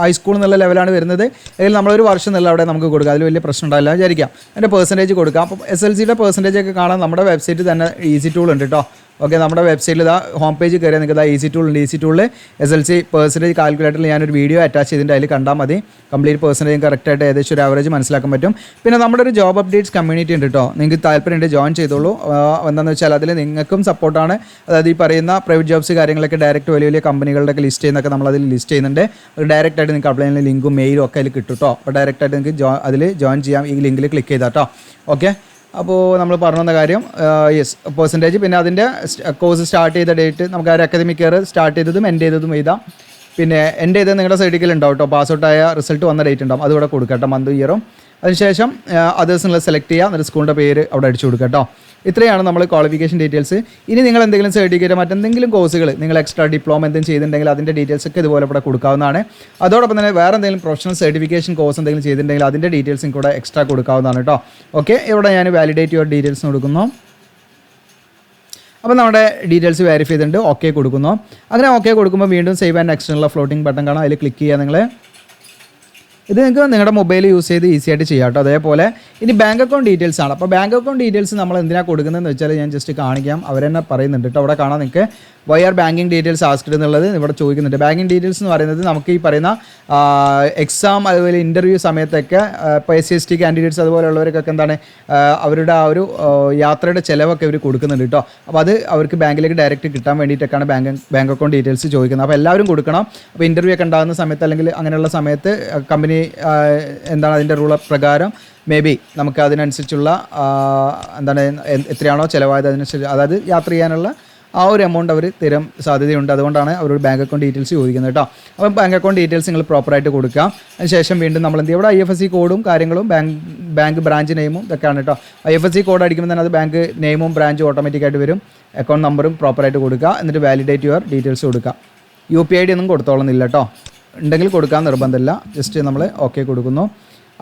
ഹൈസ്കൂൾ എന്നുള്ള ലെവലാണ് വരുന്നത്. അതിൽ നമ്മളൊരു വർഷം എന്നുള്ള അവിടെ നമുക്ക് കൊടുക്കാം. അതിൽ വലിയ പ്രശ്നം ഉണ്ടാവില്ല വിചാരിക്കാം. അതിൻ്റെ പെർസെൻറ്റേജ് കൊടുക്കാം. അപ്പം SLCയുടെ പെർസെൻറ്റേജ് ഒക്കെ കാണാൻ നമ്മുടെ വെബ്സൈറ്റിൽ തന്നെ ഈസി ടൂൾ ഉണ്ട് കേട്ടോ. ഓക്കെ, നമ്മുടെ വെബ്സൈറ്റിൽ ഇതാ ഹോം പേജ് കയറിയാൽ നിങ്ങൾക്ക് ഈസി ടൂൾ ഉണ്ട്. ഈസി ടൂളിൽ SLC പെർസെൻറ്റേജ് കാൽക്കുലേറ്ററിൽ ഞാനൊരു വീഡിയോ അറ്റാച്ച് ചെയ്തിട്ടുണ്ട്. അതിൽ കണ്ടാൽ മതി. കംപ്ലീറ്റ് പെർസെൻറ്റേജ് കറക്റ്റായിട്ട് ഏകദേശം ഒരു ആവറേജ് മനസ്സിലാക്കാൻ പറ്റും. പിന്നെ നമ്മുടെ ഒരു ജോബ് അപ്ഡേറ്റ്സ് കമ്മ്യൂണിറ്റി ഉണ്ട് കേട്ടോ. നിങ്ങൾക്ക് താല്പര്യമുണ്ട് ജോയിൻ ചെയ്തോളൂ. എന്താണെന്ന് വെച്ചാൽ അതിൽ നിങ്ങൾക്കും സപ്പോർട്ടാണ്. അതായത് ഈ പറയുന്ന പ്രൈവറ്റ് ജോബ്സ് കാര്യങ്ങളൊക്കെ ഡയറക്റ്റ് വലിയ വലിയ കമ്പനികളുടെ ലിസ്റ്റ് ചെയ്യുന്നതൊക്കെ നമ്മളതിൽ ലിസ്റ്റ് ചെയ്യുന്നുണ്ട്. ഡയറക്റ്റായിട്ട് നിങ്ങൾക്ക് അപ്ലൈ ചെയ്യുന്ന ലിങ്കും മെയിലും ഒക്കെ അതിൽ കിട്ടും കേട്ടോ. അപ്പോൾ ഡയറക്റ്റായിട്ട് നിങ്ങൾക്ക് അതിൽ ജോയിൻ ചെയ്യാം. ഈ ലിങ്കിൽ ക്ലിക്ക് ചെയ്താൽ കേട്ടോ. ഓക്കെ, അപ്പോൾ നമ്മൾ പറഞ്ഞ കാര്യം യെസ് പെർസെൻറ്റേജ്. പിന്നെ അതിൻ്റെ കോഴ്സ് സ്റ്റാർട്ട് ചെയ്ത ഡേറ്റ് നമുക്ക് ആ ഒരു അക്കാദമിക് ഇയർ സ്റ്റാർട്ട് ചെയ്തതും എൻഡ് ചെയ്തതും എഴുതാം. പിന്നെ എൻഡ് ചെയ്തത് നിങ്ങളുടെ സർട്ടിഫിക്കറ്റ് ഉണ്ടാവും കേട്ടോ. പാസ് ഔട്ടായ റിസൾട്ട് വന്ന ഡേറ്റ് ഉണ്ടാവും, അതുകൂടെ കൊടുക്കുക കേട്ടോ, മന്തും ഇയറും. അതിനുശേഷം അതേഴ്സ് നിങ്ങൾ സെലക്ട് ചെയ്യുക. എന്നിട്ട് സ്കൂളിൻ്റെ പേര് അവിടെ അടിച്ചു കൊടുക്കുക കേട്ടോ. ഇത്രയാണ് നമ്മൾ ക്വാളിഫിക്കേഷൻ ഡീറ്റെയിൽസ്. ഇനി നിങ്ങൾ എന്തെങ്കിലും സർട്ടിഫിക്കറ്റ് മറ്റെന്തെങ്കിലും കോഴ്സുകൾ നിങ്ങൾ എക്സ്ട്രാ ഡിപ്ലോമ എന്തെങ്കിലും ചെയ്തിട്ടുണ്ടെങ്കിൽ അതിൻ്റെ ഡീറ്റെയിൽസ് ഒക്കെ ഇതുപോലെ ഇവിടെ കൊടുക്കാവുന്നതാണ്. അതോടൊപ്പം തന്നെ വേറെ എന്തെങ്കിലും പ്രൊഫഷണൽ സർട്ടിഫിക്കേഷൻ കോഴ്സ് എന്തെങ്കിലും ചെയ്തിട്ടുണ്ടെങ്കിൽ അതിൻ്റെ ഡീറ്റെയിൽസും കൂടെ എക്സ്ട്രാ കൊടുക്കാവുന്നതാണ് കേട്ടോ. ഓക്കെ, ഇവിടെ ഞാൻ വാലിഡേറ്റ് യുവർ ഡീറ്റെയിൽസ് കൊടുക്കുന്നു. അപ്പോൾ നമ്മുടെ ഡീറ്റെയിൽസ് വെരിഫൈ ചെയ്തിട്ടുണ്ട്. ഓക്കെ കൊടുക്കുന്നു. അങ്ങനെ ഓക്കെ കൊടുക്കുമ്പോൾ വീണ്ടും സേവ് ആൻഡ് നെക്സ്റ്റ് എന്നുള്ള ഫ്ലോട്ടിംഗ് ബട്ടൺ കാണാം. അതിൽ ക്ലിക്ക് ചെയ്യുക നിങ്ങൾ. ഇത് നിങ്ങൾക്ക് നിങ്ങളുടെ മൊബൈൽ യൂസ് ചെയ്ത് ഈസി ആയിട്ട് ചെയ്യാം കേട്ടോ. അതേപോലെ ഇനി ബാങ്ക് അക്കൗണ്ട് ഡീറ്റെയിൽസ് ആണ്. അപ്പോൾ ബാങ്ക് അക്കൗണ്ട് ഡീറ്റെയിൽസ് നമ്മൾ എന്തിനാണ് കൊടുക്കുന്നതെന്ന് വെച്ചാൽ ഞാൻ ജസ്റ്റ് കാണിക്കാം. അവരെന്നെ പറയുന്നുണ്ട് കേട്ടോ. അവിടെ കാണാം നിങ്ങൾക്ക് why are banking details asked എന്നുള്ളത് ഇവിടെ ചോദിക്കുന്നുണ്ട്. ബാങ്കിങ് ഡീറ്റെയിൽസ് എന്ന് പറയുന്നത് നമുക്ക് ഈ പറയുന്ന എക്സാം അതുപോലെ ഇൻ്റർവ്യൂ സമയത്തൊക്കെ ഇപ്പോൾ SC/ST കാൻഡിഡേറ്റ്സ് അതുപോലെയുള്ളവർക്കൊക്കെ എന്താണ് അവരുടെ ആ ഒരു യാത്രയുടെ ചിലവൊക്കെ ഇവർ കൊടുക്കുന്നുണ്ട് കേട്ടോ. അപ്പോൾ അത് അവർക്ക് ബാങ്കിലേക്ക് ഡയറക്റ്റ് കിട്ടാൻ വേണ്ടിയിട്ടൊക്കെയാണ് ബാങ്ക് അക്കൗണ്ട് ഡീറ്റെയിൽസ് ചോദിക്കുന്നത്. അപ്പോൾ എല്ലാവരും കൊടുക്കണം. അപ്പോൾ ഇൻ്റർവ്യൂ ഒക്കെ ഉണ്ടാകുന്ന സമയത്ത് അല്ലെങ്കിൽ അങ്ങനെയുള്ള സമയത്ത് കമ്പനി എന്താണ് അതിൻ്റെ റൂൾ പ്രകാരം മേ ബി നമുക്ക് അതിനനുസരിച്ചുള്ള എന്താണ് എത്രയാണോ ചിലവായത് അതിനനുസരിച്ച് അതായത് യാത്ര ചെയ്യാനുള്ള ആ ഒരു എമൗണ്ട് അവർ തരാൻ സാധ്യതയുണ്ട്. അതുകൊണ്ടാണ് അവരോട് ബാങ്ക് അക്കൗണ്ട് ഡീറ്റെയിൽസ് ചോദിക്കുന്നത് കേട്ടോ. അപ്പം ബാങ്ക് അക്കൗണ്ട് ഡീറ്റെയിൽസ് നിങ്ങൾ പ്രോപ്പറായിട്ട് കൊടുക്കുക. അതിനുശേഷം വീണ്ടും നമ്മൾ എന്ത് ചെയ്യുക, ഇവിടെ IFSC കോഡും കാര്യങ്ങളും ബാങ്ക് ബ്രാഞ്ച് നെയിമും ഇതൊക്കെയാണ് കേട്ടോ. IFSC കോഡ് അടിക്കുമ്പോൾ തന്നെ അത് ബാങ്ക് നെയിമും ബ്രാഞ്ചും ഓട്ടോമാറ്റിക്കായിട്ട് വരും. അക്കൗണ്ട് നമ്പറും പ്രോപ്പറായിട്ട് കൊടുക്കുക. എന്നിട്ട് വാലിഡേറ്റ് യുവർ ഡീറ്റെയിൽസ് കൊടുക്കുക. UPI ഒന്നും കൊടുത്തോളുന്നില്ല കേട്ടോ. ഉണ്ടെങ്കിൽ കൊടുക്കാൻ നിർബന്ധമില്ല. ജസ്റ്റ് നമ്മൾ ഓക്കെ കൊടുക്കുന്നു.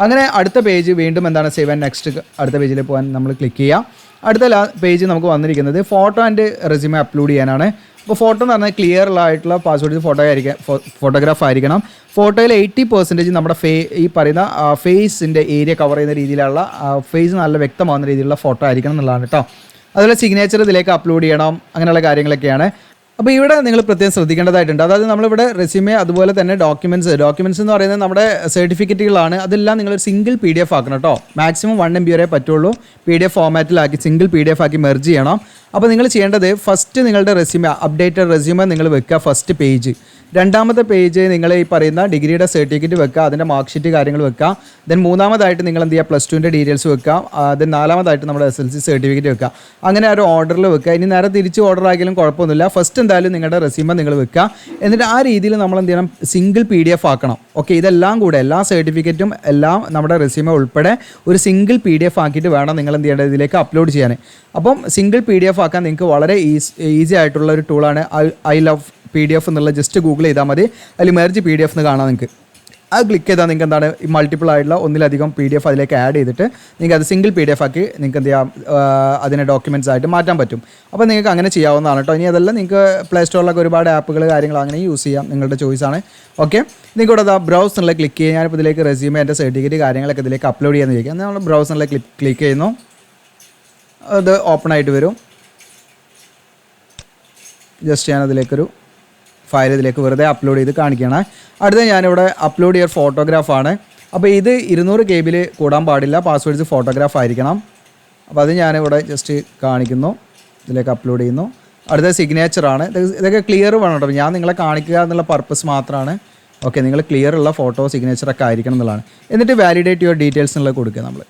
അങ്ങനെ അടുത്ത പേജ് വീണ്ടും എന്താണ് സേവ് ആൻഡ് നെക്സ്റ്റ് അടുത്ത പേജിൽ പോകാൻ നമ്മൾ ക്ലിക്ക് ചെയ്യുക. അടുത്ത പേജ് നമുക്ക് വന്നിരിക്കുന്നത് ഫോട്ടോ ആൻഡ് റെസ്യൂമെ അപ്ലോഡ് ചെയ്യാനാണ്. അപ്പോൾ ഫോട്ടോ എന്ന് പറഞ്ഞാൽ ക്ലിയർ ആയിട്ടുള്ള പാസ്വേഡ് ഫോട്ടോഗ്രാഫ് ആയിരിക്കണം. ഫോട്ടോയിൽ 80% നമ്മുടെ ഈ പറയുന്ന ഫേസിൻ്റെ ഏരിയ കവർ ചെയ്യുന്ന രീതിയിലുള്ള ഫേസ് നല്ല വ്യക്തമാകുന്ന രീതിയിലുള്ള ഫോട്ടോ ആയിരിക്കണം എന്നുള്ളതാണ് കേട്ടോ. അതുപോലെ സിഗ്നേച്ചർ ഇതിലേക്ക് അപ്ലോഡ് ചെയ്യണം. അങ്ങനെയുള്ള കാര്യങ്ങളൊക്കെയാണ്. അപ്പോൾ ഇവിടെ നിങ്ങൾ പ്രത്യേകം ശ്രദ്ധിക്കേണ്ടതായിട്ടുണ്ട്. അതായത് നമ്മളിവിടെ റെസ്യൂമേ അതുപോലെ തന്നെ ഡോക്യുമെൻറ്റ്സ് എന്ന് പറയുന്നത് നമ്മുടെ സർട്ടിഫിക്കറ്റുകളാണ്. അതെല്ലാം നിങ്ങൾ സിംഗിൾ PDF ആക്കണം കേട്ടോ. മാക്സിമം 1 MB വരെ പറ്റുള്ളൂ. PDF ഫോമാറ്റിലാക്കി സിംഗിൾ PDF ആക്കി മെർജ് ചെയ്യണം. അപ്പോൾ നിങ്ങൾ ചെയ്യേണ്ടത് ഫസ്റ്റ് നിങ്ങളുടെ റെസ്യൂമേ അപ്ഡേറ്റഡ് റെസ്യൂമേ നിങ്ങൾ വെക്കുക ഫസ്റ്റ് പേജ്. രണ്ടാമത്തെ പേജ് നിങ്ങൾ ഈ പറയുന്ന ഡിഗ്രിയുടെ സർട്ടിഫിക്കറ്റ് വെക്കുക, അതിൻ്റെ മാർക്ക് ഷീറ്റ് കാര്യങ്ങൾ വെക്കുക. ദെൻ മൂന്നാമതായിട്ട് നിങ്ങൾ എന്ത് ചെയ്യുക, +2ൻ്റെ ഡീറ്റെയിൽസ് വെക്കുക. ദെൻ നാലാമതായിട്ട് നമ്മുടെ SLC സർട്ടിഫിക്കറ്റ് വെക്കുക. അങ്ങനെ ഒരു ഓർഡറിൽ വെക്കുക. ഇനി നേരെ തിരിച്ച് ഓർഡർ ആക്കിയാലും കുഴപ്പമൊന്നുമില്ല. ഫസ്റ്റ് എന്തായാലും നിങ്ങളുടെ റെസ്യൂമെ നിങ്ങൾ വെക്കുക. എന്നിട്ട് ആ രീതിയിൽ നമ്മൾ എന്ത് ചെയ്യണം, സിംഗിൾ PDF ആക്കണം. ഓക്കെ, ഇതെല്ലാം കൂടെ എല്ലാ സർട്ടിഫിക്കറ്റും എല്ലാം നമ്മുടെ റെസ്യൂമെ ഉൾപ്പെടെ ഒരു സിംഗിൾ PDF ആക്കിയിട്ട് വേണം നിങ്ങൾ എന്ത് ചെയ്യേണ്ടത്, ഇതിലേക്ക് അപ്ലോഡ് ചെയ്യാൻ. അപ്പം സിംഗിൾ PDF ആക്കാൻ നിങ്ങൾക്ക് വളരെ ഈസി ആയിട്ടുള്ള ഒരു ടൂളാണ് ഐ ലവ് PDF എന്നുള്ള. ജസ്റ്റ് ഗൂഗിൾ ചെയ്താൽ മതി, അതിൽ മെർജ് PDF എന്ന് കാണാം നിങ്ങൾക്ക്. അത് ക്ലിക്ക് ചെയ്താൽ നിങ്ങൾക്ക് എന്താണ് ഈ മൾട്ടിപ്പിൾ ആയിട്ടുള്ള ഒന്നിലധികം PDF അതിലേക്ക് ആഡ് ചെയ്തിട്ട് നിങ്ങൾക്ക് അത് സിംഗിൾ PDF ആക്കി നിങ്ങൾക്ക് എന്ത് ചെയ്യാം, അതിനെ ഡോക്യുമെൻറ്റ്സ് ആയിട്ട് മാറ്റാൻ പറ്റും. അപ്പോൾ നിങ്ങൾക്ക് അങ്ങനെ ചെയ്യാവുന്നതാണ് കേട്ടോ. ഇനി അതെല്ലാം നിങ്ങൾക്ക് പ്ലേ സ്റ്റോറിലൊക്കെ ഒരുപാട് ആപ്പുകൾ കാര്യങ്ങൾ അങ്ങനെ യൂസ് ചെയ്യാം, നിങ്ങളുടെ ചോയ്സാണ്. ഓക്കെ, നിങ്ങൾക്ക് ഇവിടെ ബ്രൗസ് എന്നുള്ള ക്ലിക്ക് ചെയ്യുക. ഞാനിപ്പോൾ ഇതിലേക്ക് റെസ്യൂമെ എൻ്റെ സർട്ടിഫിക്കറ്റ് കാര്യങ്ങളൊക്കെ ഇതിലേക്ക് അപ്ലോഡ് ചെയ്യാമെന്ന് ചോദിക്കുക. നമ്മൾ ബ്രൗസ് എന്നുള്ള ക്ലിക്ക് ചെയ്യുന്നു, അത് ഓപ്പൺ ആയിട്ട് വരും. ജസ്റ്റ് ഞാനതിലേക്കൊരു ഫയൽ ഇതിലേക്ക് വെറുതെ അപ്ലോഡ് ചെയ്ത് കാണിക്കുകയാണ്. അടുത്ത ഞാനിവിടെ അപ്ലോഡ് ചെയ്ത ഫോട്ടോഗ്രാഫാണ്. അപ്പോൾ ഇത് 200 KB കൂടാൻ പാടില്ല, പാസ്വേഡ്സ് ഫോട്ടോഗ്രാഫ് ആയിരിക്കണം. അപ്പോൾ അത് ഞാനിവിടെ ജസ്റ്റ് കാണിക്കുന്നു, ഇതിലേക്ക് അപ്ലോഡ് ചെയ്യുന്നു. അടുത്ത സിഗ്നേച്ചറാണ്. ഇതൊക്കെ ക്ലിയർ വേണം കേട്ടോ, ഞാൻ നിങ്ങളെ കാണിക്കുക എന്നുള്ള പർപ്പസ് മാത്രമാണ്. ഓക്കെ, നിങ്ങൾ ക്ലിയർ ഉള്ള ഫോട്ടോ സിഗ്നേച്ചറൊക്കെ ആയിരിക്കണം എന്നുള്ളതാണ്. എന്നിട്ട് വാലിഡേറ്റ് യുവർ ഡീറ്റെയിൽസ് എന്നുള്ളത് കൊടുക്കുക നമ്മൾ.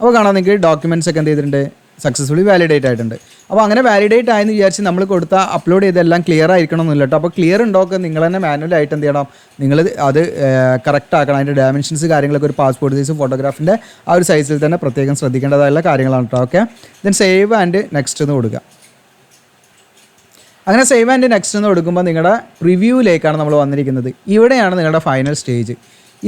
അപ്പോൾ കാണാം നിങ്ങൾക്ക് ഡോക്യുമെൻറ്റ്സ് ഒക്കെ എന്ത് ചെയ്തിട്ടുണ്ട്, സക്സസ്ഫുള്ളി വാലിഡേറ്റ് ആയിട്ടുണ്ട്. അപ്പോൾ അങ്ങനെ വാലിഡേറ്റ് ആയെന്ന് വിചാരിച്ച് നമ്മൾ കൊടുത്ത അപ്ലോഡ് ചെയ്തെല്ലാം ക്ലിയർ ആയിരിക്കണമെന്നില്ല കേട്ടോ. അപ്പോൾ ക്ലിയർ ഉണ്ടോക്കെ നിങ്ങൾ തന്നെ മാനുവലായിട്ട് എന്ത് ചെയ്യണം, നിങ്ങൾ അത് കറക്റ്റ് ആക്കണം. അതിൻ്റെ ഡയമെൻഷൻസ് കാര്യങ്ങളൊക്കെ ഒരു പാസ്പോർട്ട് സൈസ് ഫോട്ടോഗ്രാഫിൻ്റെ ആ ഒരു സൈസിൽ തന്നെ പ്രത്യേകം ശ്രദ്ധിക്കേണ്ടതായുള്ള കാര്യങ്ങളാണ് കേട്ടോ. Okay, then save and next എന്ന് കൊടുക്കുക. അങ്ങനെ സേവ് ആൻഡ് നെക്സ്റ്റ് എന്ന് കൊടുക്കുമ്പോൾ നിങ്ങളുടെ പ്രിവ്യൂവിലേക്കാണ് നമ്മൾ വന്നിരിക്കുന്നത്. ഇവിടെയാണ് നിങ്ങളുടെ ഫൈനൽ സ്റ്റേജ്.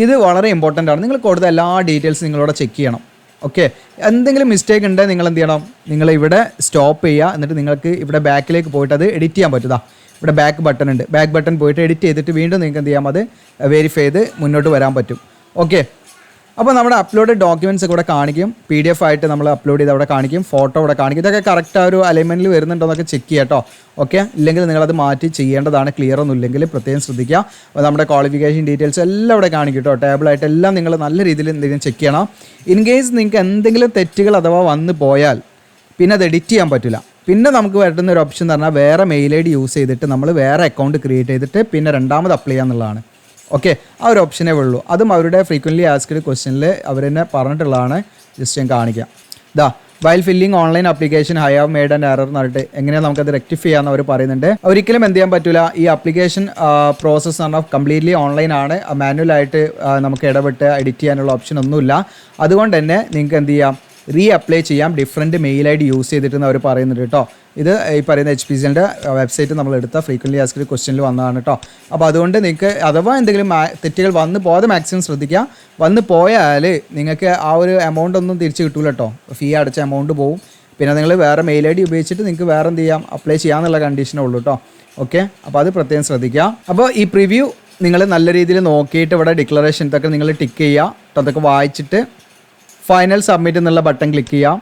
ഇത് വളരെ ഇമ്പോർട്ടൻ്റ് ആണ്. നിങ്ങൾ കൊടുത്ത എല്ലാ ഡീറ്റെയിൽസും നിങ്ങളിവിടെ ചെക്ക് ചെയ്യണം. ഓക്കെ, എന്തെങ്കിലും മിസ്റ്റേക്ക് ഉണ്ടെങ്കിൽ നിങ്ങൾ എന്ത് ചെയ്യണം, നിങ്ങൾ ഇവിടെ സ്റ്റോപ്പ് ചെയ്യുക. എന്നിട്ട് നിങ്ങൾക്ക് ഇവിടെ ബാക്കിലേക്ക് പോയിട്ട് അത് എഡിറ്റ് ചെയ്യാൻ പറ്റും. ഇവിടെ ബാക്ക് ബട്ടൺ ഉണ്ട്, ബാക്ക് ബട്ടൺ പോയിട്ട് എഡിറ്റ് ചെയ്തിട്ട് വീണ്ടും നിങ്ങൾക്ക് എന്ത് ചെയ്യാം, അത് വെരിഫൈ ചെയ്ത് മുന്നോട്ട് വരാൻ പറ്റും. ഓക്കെ, അപ്പോൾ നമ്മുടെ അപ്ലോഡ് ഡോക്യുമെൻറ്റ്സ് ഒക്കെ ഇവിടെ കാണിക്കും. PDF ആയിട്ട് നമ്മൾ അപ്ലോഡ് ചെയ്ത് അവിടെ കാണിക്കും, ഫോട്ടോ ഇവിടെ കാണിക്കും. ഇതൊക്കെ കറക്റ്റ് ആ ഒരു അലൈൻമെൻറ്റിൽ വരുന്നുണ്ടോ എന്നൊക്കെ ചെക്ക് ചെയ്യാം കേട്ടോ. ഓക്കെ, ഇല്ലെങ്കിൽ നിങ്ങളത് മാറ്റി ചെയ്യേണ്ടതാണ്. ക്ലിയർ ഒന്നും ഇല്ലെങ്കിൽ പ്രത്യേകം ശ്രദ്ധിക്കുക. അപ്പോൾ നമ്മുടെ ക്വാളിഫിക്കേഷൻ ഡീറ്റെയിൽസ് എല്ലാം ഇവിടെ കാണിക്കും കേട്ടോ. ടേബിളായിട്ട് എല്ലാം നിങ്ങൾ നല്ല രീതിയിൽ എന്തെങ്കിലും ചെക്ക് ചെയ്യണം. ഇൻ കേസ് നിങ്ങൾക്ക് എന്തെങ്കിലും തെറ്റുകൾ അഥവാ വന്നു പോയാൽ പിന്നെ അത് എഡിറ്റ് ചെയ്യാൻ പറ്റില്ല. പിന്നെ നമുക്ക് വരുന്ന ഒരു ഓപ്ഷൻ എന്ന് പറഞ്ഞാൽ വേറെ മെയിൽ ID യൂസ് ചെയ്തിട്ട് നമ്മൾ വേറെ അക്കൗണ്ട് ക്രിയേറ്റ് ചെയ്തിട്ട് പിന്നെ രണ്ടാമത് അപ്ലൈ ചെയ്യുക എന്നുള്ളതാണ്. ഓക്കെ, ആ ഒരു ഓപ്ഷനേ ഉള്ളൂ. അതും അവരുടെ ഫ്രീക്വൻ്റ്ലി ആസ്ക്ഡ് ക്വസ്റ്റ്യനിൽ അവർ തന്നെ പറഞ്ഞിട്ടുള്ളതാണ്. ജസ്റ്റ് ഞാൻ കാണിക്കാം. While filling online application I have made and error എന്ന് പറഞ്ഞിട്ട് എങ്ങനെയാണ് നമുക്കത് റെക്ടിഫൈ ചെയ്യാമെന്ന് അവർ പറയുന്നുണ്ട്. ഒരിക്കലും എന്ത് ചെയ്യാൻ പറ്റില്ല, ഈ ആപ്ലിക്കേഷൻ പ്രോസസ്സ് എന്ന് പറഞ്ഞാൽ കംപ്ലീറ്റ്ലി ഓൺലൈൻ ആണ്. മാനുവലായിട്ട് നമുക്ക് ഇടപെട്ട് എഡിറ്റ് ചെയ്യാനുള്ള ഓപ്ഷൻ ഒന്നുമില്ല. അതുകൊണ്ട് തന്നെ നിങ്ങൾക്ക് എന്ത് ചെയ്യാം, അപ്ലൈ ചെയ്യാം ഡിഫറെൻറ്റ് മെയിൽ ID യൂസ് ചെയ്തിട്ടെന്ന് അവർ പറയുന്നുണ്ട് കേട്ടോ. ഇത് ഈ പറയുന്ന HPCLൻ്റെ വെബ്സൈറ്റ് നമ്മൾ എടുത്ത ഫ്രീക്വൻ്റ്ലി ആസ്ക്ഡ് ക്വസ്റ്റ്യനിൽ വന്നതാണ് കേട്ടോ. അപ്പോൾ അതുകൊണ്ട് നിങ്ങൾക്ക് അഥവാ എന്തെങ്കിലും തെറ്റുകൾ വന്ന് പോകാതെ മാക്സിമം ശ്രദ്ധിക്കുക. വന്ന് പോയാൽ നിങ്ങൾക്ക് ആ ഒരു എമൗണ്ട് ഒന്നും തിരിച്ച് കിട്ടില്ല കേട്ടോ. ഫീ അടച്ച എമൗണ്ട് പോവും. പിന്നെ നിങ്ങൾ വേറെ മെയിൽ ID ഉപയോഗിച്ചിട്ട് നിങ്ങൾക്ക് വേറെ എന്ത് ചെയ്യാം, അപ്ലൈ ചെയ്യാമെന്നുള്ള കണ്ടീഷനേ ഉള്ളൂ കേട്ടോ. ഓക്കെ, അപ്പോൾ അത് പ്രത്യേകം ശ്രദ്ധിക്കുക. അപ്പോൾ ഈ പ്രിവ്യൂ നിങ്ങൾ നല്ല രീതിയിൽ നോക്കിയിട്ട് ഇവിടെ ഡിക്ലറേഷൻ ഇതൊക്കെ നിങ്ങൾ ടിക്ക് ചെയ്യുക കേട്ടോ. അതൊക്കെ വായിച്ചിട്ട് ഫൈനൽ സബ്മിറ്റ് എന്നുള്ള ബട്ടൺ ക്ലിക്ക് ചെയ്യാം.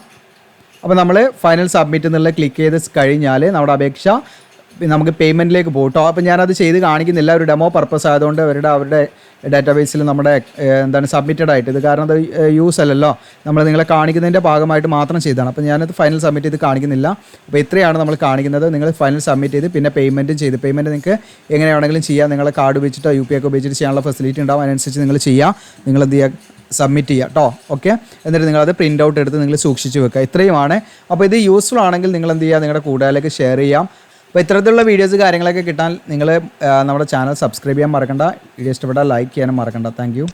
അപ്പോൾ നമ്മൾ ഫൈനൽ സബ്മിറ്റ് എന്നുള്ള ക്ലിക്ക് ചെയ്ത് കഴിഞ്ഞാൽ നമ്മുടെ അപേക്ഷ നമുക്ക് പേയ്മെൻറ്റിലേക്ക് പോകും കേട്ടോ. അപ്പോൾ ഞാനത് ചെയ്ത് കാണിക്കുന്നില്ല, ഒരു ഡെമോ പർപ്പസ് ആയതുകൊണ്ട് അവരുടെ ഡാറ്റാബേസിൽ നമ്മുടെ എന്താണ് സബ്മിറ്റഡ് ആയിട്ട് ഇത്, കാരണം അത് യൂസ് അല്ലല്ലോ, നമ്മൾ നിങ്ങളെ കാണിക്കുന്നതിൻ്റെ ഭാഗമായിട്ട് മാത്രം ചെയ്തതാണ്. അപ്പോൾ ഞാനത് ഫൈനൽ സബ്മിറ്റ് ചെയ്ത് കാണിക്കുന്നില്ല. അപ്പോൾ ഇത്രയാണ് നമ്മൾ കാണിക്കുന്നത്. നിങ്ങൾ ഫൈനൽ സബ്മിറ്റ് ചെയ്ത് പിന്നെ പേയ്മെൻറ്റും ചെയ്ത്, പേയ്മെൻറ്റ് നിങ്ങൾക്ക് എങ്ങനെ വേണമെങ്കിലും ചെയ്യാം. നിങ്ങളെ കാർഡ് ഉപയോഗിച്ചിട്ടോ UPI ഒക്കെ ഉപയോഗിച്ചിട്ട് ചെയ്യാനുള്ള ഫെസിലിറ്റി ഉണ്ടാവും. അതിനനുസരിച്ച് നിങ്ങൾ ചെയ്യുക. നിങ്ങൾ എന്ത് ചെയ്യുക, സബ്മിറ്റ് ചെയ്യുക കേട്ടോ. ഓക്കെ, എന്നിട്ട് നിങ്ങളത് പ്രിൻ്റ് ഔട്ട് എടുത്ത് നിങ്ങൾ സൂക്ഷിച്ച് വെക്കുക. ഇത്രയുമാണ്. അപ്പോൾ ഇത് യൂസ്ഫുൾ ആണെങ്കിൽ നിങ്ങൾ എന്ത് ചെയ്യുക, നിങ്ങളുടെ കൂട്ടുകാരിലേക്ക് ഷെയർ ചെയ്യാം. അപ്പോൾ ഇത്തരത്തിലുള്ള വീഡിയോസ് കാര്യങ്ങളൊക്കെ കിട്ടാൻ നിങ്ങൾ നമ്മുടെ ചാനൽ സബ്സ്ക്രൈബ് ചെയ്യാൻ മറക്കണ്ട. വീഡിയോ ഇഷ്ടപ്പെട്ടാൽ ലൈക്ക് ചെയ്യാനും മറക്കണ്ട. താങ്ക്